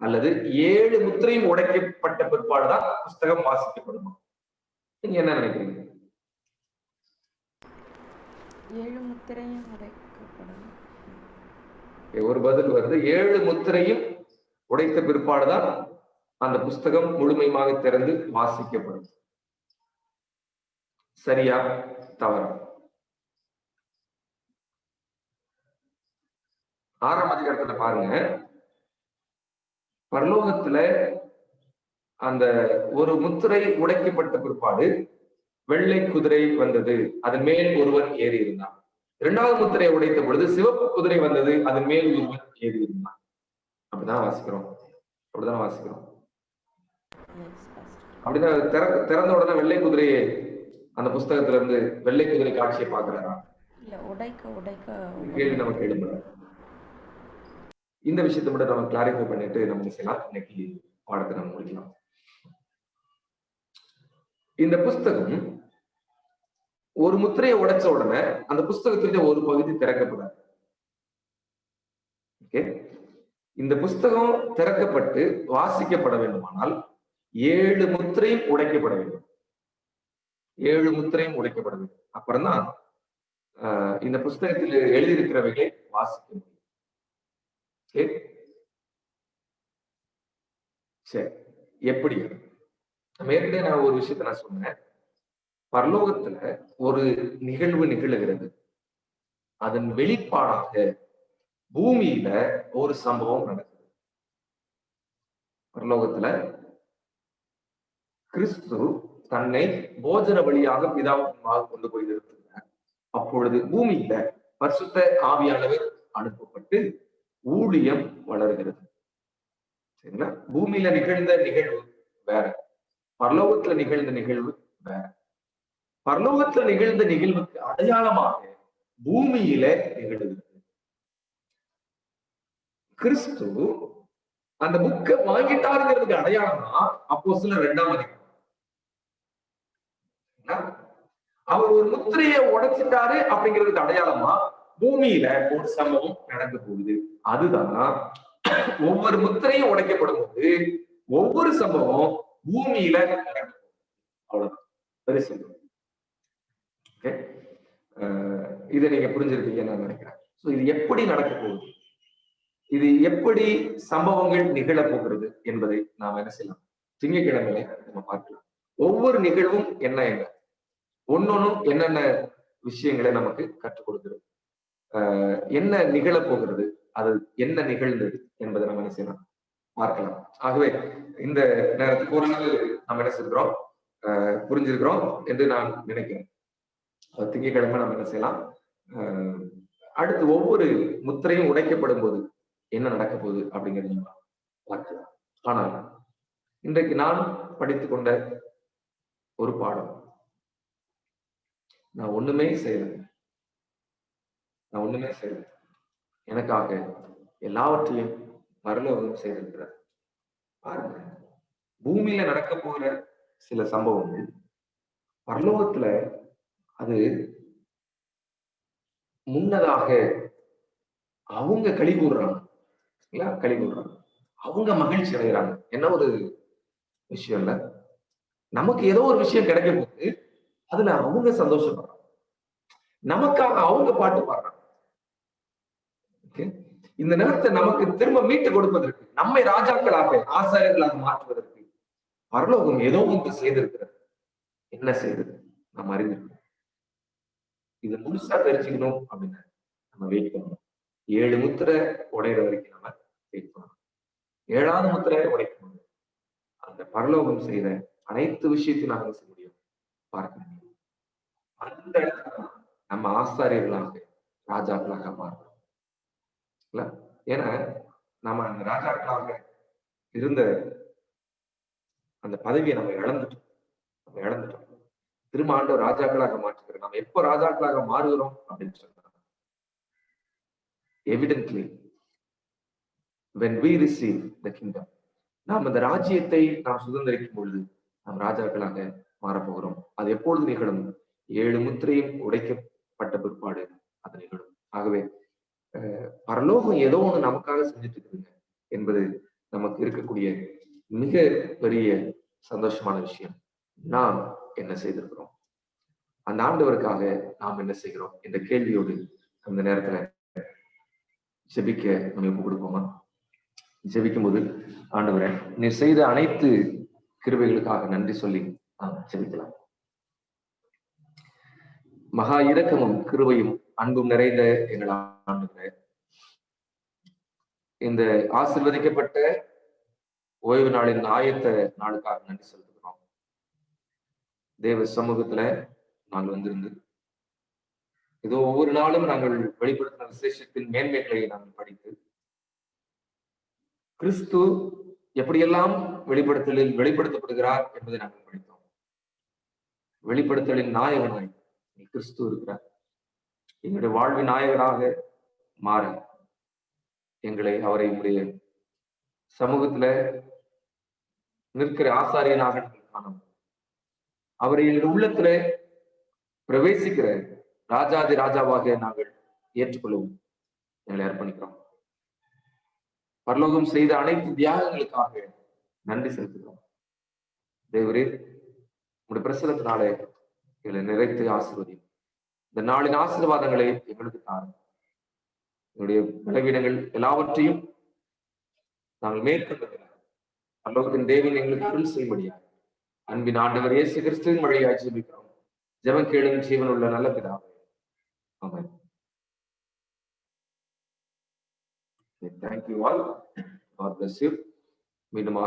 அல்லது 7 முத்திரையும் உடைக்கப்பட்ட பிற்பாடுதான் புஸ்தகம் வாசிக்கப்படுமா? நீங்க என்ன நினைக்கிறீங்க? 7 முத்திரையும் உடைக்கப்படும். ஒரு பதில் வருது, 7 முத்திரையும் உடைத்த பிற்பாடுதான் அந்த புஸ்தகம் முழுமையாக திறந்து வாசிக்கப்படும். சரியா தவறா? 6ஆம் அதிகாரத்துல பாருங்க, பரலோகத்துல அந்த ஒரு முத்திரை உடைக்கப்பட்ட பிற்பாடு வெள்ளை குதிரை வந்தது, அதன் மேல் ஒருவன் ஏறி இருந்தான். 2வது முத்திரையை உடைத்த பொழுது சிவப்பு குதிரை வந்தது, அதன் மேல் ஒருவன் ஏறி இருந்தான். அப்படிதான் வாசிக்கிறோம். அப்படிதான் திறந்த உடனே வெள்ளை குதிரையை அந்த புஸ்தகத்துல இருந்து வெள்ளை குதிரை காட்சியை பாக்குறாரா? கேள்வி நமக்கு எழும்புறாரு. இந்த விஷயத்தை மட்டும் நம்ம கிளாரிஃபை பண்ணிட்டு நம்ம செய்யலாம். இன்னைக்கு பாடத்தை நம்ம முடிக்கலாம். இந்த புஸ்தகம் ஒரு முத்திரையை உடைச்ச உடனே அந்த புஸ்தகத்துடைய ஒரு பகுதி திறக்கப்படாது. ஓகே, இந்த புஸ்தகம் திறக்கப்பட்டு வாசிக்கப்பட வேண்டுமானால் 7 முத்திரையும் உடைக்கப்பட வேண்டும். 7 முத்திரையும் உடைக்கப்பட வேண்டும். அப்புறம்தான் இந்த புஸ்தகத்தில் எழுதியிருக்கிறவைகளை வாசிக்க முடியும். சரி, எப்படி? நம்ம ஏற்கனவே நான் ஒரு விஷயத்த நான் சொன்னேன். பரலோகத்துல ஒரு நிகழ்வு நிகழுகிறது, அதன் வெளிப்பாடாக பூமியில ஒரு சம்பவம் நடக்குது. பரலோகத்துல கிறிஸ்து தன்னை போஜன வழியாக பிதாவுக்கு கொண்டு போய் நிறுத்துகிறார். அப்பொழுது பூமியில பரிசுத்த ஆவியானவர் அனுப்பப்பட்டு ஊழியம் வளர்கிறது. சரிங்களா? பூமியில நிகழ்ந்த நிகழ்வு வேற, பரலோகத்துல நிகழ்ந்த நிகழ்வு வேற. பரலோகத்துல நிகழ்ந்த நிகழ்வுக்கு அடையாளமாக பூமியில நிகழ்கிறது. கிறிஸ்து அந்த புக்கை வாங்கிட்டாருங்கிறதுக்கு அடையாளமா அப்போஸ்தலர் 2ஆம் அதிகாரம். அவர் ஒரு முத்திரையை உடைச்சிட்டாரு அப்படிங்கிறதுக்கு அடையாளமா பூமியில ஒரு சம்பவம் நடக்க போகுது. அதுதான் ஒவ்வொரு முத்திரையும் உடைக்கப்படும் போது ஒவ்வொரு சம்பவம் பூமியில நடக்கும். அவ்வளவுதான். இதை நீங்க புரிஞ்சிருப்பீங்கன்னு நான் நினைக்கிறேன். இது எப்படி நடக்க போகுது, இது எப்படி சம்பவங்கள் நிகழப் போகிறது என்பதை நாம் என்ன செய்யலாம், திங்கட்கிழமையில நம்ம பார்க்கலாம். ஒவ்வொரு நிகழ்வும் என்ன என்ன ஒன்னொன்னும் என்னென்ன விஷயங்களை நமக்கு கற்றுக் கொடுக்கிறது, என்ன நிகழப் போகிறது, அது என்ன நிகழ்ந்தது என்பதை நம்ம என்ன செய்யலாம் பார்க்கலாம். ஆகவே இந்த நேரத்துக்கு ஓரளவு நம்ம என்ன செய்கிறோம், புரிஞ்சிருக்கிறோம் என்று நான் நினைக்கிறேன். திங்கட்கிழமை நம்ம என்ன செய்யலாம், அடுத்து ஒவ்வொரு முத்திரையும் உடைக்கப்படும் போது என்ன நடக்க போகுது அப்படிங்கிறது நம்ம பார்க்கலாம். ஆனால் இன்றைக்கு நான் படித்துக் கொண்ட ஒரு பாடம், நான் ஒண்ணுமே செய்யல, எனக்காக எல்லாவற்றையும் பரலோகம் செய்திருக்கிறார். பாருங்க, பூமியில நடக்க போகிற சில சம்பவங்கள் பரலோகத்துல அது முன்னதாக அவங்க களி கூறுறாங்க, அவங்க மகிழ்ச்சி அடைகிறாங்க. என்ன ஒரு விஷயம் இல்ல, நமக்கு ஏதோ ஒரு விஷயம் கிடைக்க போது அதுல அவங்க சந்தோஷப்படுறாங்க, நமக்காக அவங்க பாட்டு பாடுறாங்க. இந்த நிலத்தை நமக்கு திரும்ப மீட்டு கொடுப்பதற்கு, நம்மை ராஜாக்களாக ஆசாரியர்களாக மாற்றுவதற்கு பரலோகம் ஏதோ ஒன்று செய்திருக்கிறது. என்ன செய்தது நம்ம அறிந்திருக்கோம். இது முழுசா தெரிஞ்சுக்கணும் அப்படின்னு நம்ம வெயிட் பண்ணணும். 7 முத்திரை உடையிற வரைக்கும் நம்ம வெயிட் பண்ணணும். 7ஆவது முத்திரை உடைக்கணும். அந்த பரலோகம் செய்த அனைத்து விஷயத்தையும் நாம செய்ய முடியும், பார்க்க முடியும். அந்த இடத்துல நம்ம ஆசாரியர்களாக ராஜாக்களாக மாறணும். ஏன்னா நம்ம அந்த ராஜாக்களாக இருந்த அந்த பதவியை நம்ம இழந்துட்டோம். திரும்ப ஆண்டவர் ராஜாக்களாக மாற்றுகிறோம். நம்ம எப்போ ராஜாக்களாக மாறுகிறோம் அப்படின்னு சொன்னா, evidently when we receive the kingdom, நாம் அந்த ராஜ்யத்தை நாம் சுதந்திரிக்கும் பொழுது நாம் ராஜாக்களாக மாறப்போகிறோம். அது எப்பொழுது நிகழும்? 7 முத்திரையும் உடைக்கப்பட்ட பிற்பாடு அது நிகழும். ஆகவே பரலோகம் ஏதோ ஒண்ணு நமக்காக செஞ்சுட்டு இருக்குங்க என்பது நமக்கு இருக்கக்கூடிய மிக பெரிய சந்தோஷமான விஷயம். நாம் என்ன செய்திருக்கிறோம், அந்த ஆண்டவருக்காக நாம் என்ன செய்கிறோம் என்ற கேள்வியோடு அந்த நேரத்துல ஜெபிக்க நம்ம ஒப்பு கொடுப்போமா? ஜெபிக்கும் போது, ஆண்டவரே, நீ செய்த அனைத்து கிருபைகளுக்காக நன்றி சொல்லி நாம் ஜெபிக்கலாம். மகா இரக்கமும் கிருபையும் அன்பும் நிறைந்த எங்கள் ஆண்டவரே, இந்த ஆசீர்வதிக்கப்பட்ட ஓய்வு நாளின் ஆயத்த நாளுக்காக நன்றி செலுத்துகிறோம். தேவ சமூகத்துல நாங்கள் வந்திருந்து ஏதோ ஒவ்வொரு நாளும் நாங்கள் வெளிப்படுத்தின விசேஷத்தின் மேன்மைகளை நாங்கள் படித்து, கிறிஸ்து எப்படியெல்லாம் வெளிப்படுத்தப்படுகிறார் என்பதை நாங்கள் படித்தோம். வெளிப்படுத்தலின் நாயகனாய் கிறிஸ்து இருக்கிறார். எங்களுடைய வாழ்வின் நாயகனாக மாற எங்களை அவரை உடைய சமூகத்துல நிற்கிற ஆசாரியனாக நாங்கள் காணோம். அவரை எங்களுடைய உள்ளத்துல பிரவேசிக்கிற ராஜாதி ராஜாவாக நாங்கள் ஏற்றுக்கொள்ளவும் எங்களை அர்ப்பணிக்கிறோம். பரலோகம் செய்த அனைத்து தியாகங்களுக்காக நன்றி செலுத்துகிறோம். தேவரே, உங்களுடைய பிரசனத்தினாலே எங்களை நிறைத்து ஆசீர்வதியும். இந்த நாளின் ஆசீர்வாதங்களை எங்களுக்கு தாரும். எங்களுடைய பலவீனங்கள் எல்லாவற்றையும் நாங்கள் மேற்கொள்ளுகிறோம். பரலோகத்தின் தேவன் எங்களுக்கு அருள் செய்யும்படியாக அன்பின் ஆண்டவர் இயேசு கிறிஸ்துவின் வழியாய் ஜெபிக்கிறோம். ஜெபம் கேளும் ஜீவன் உள்ள நல்ல பிதாவே. ஆமென். Thank you all. God bless you. மீண்டும்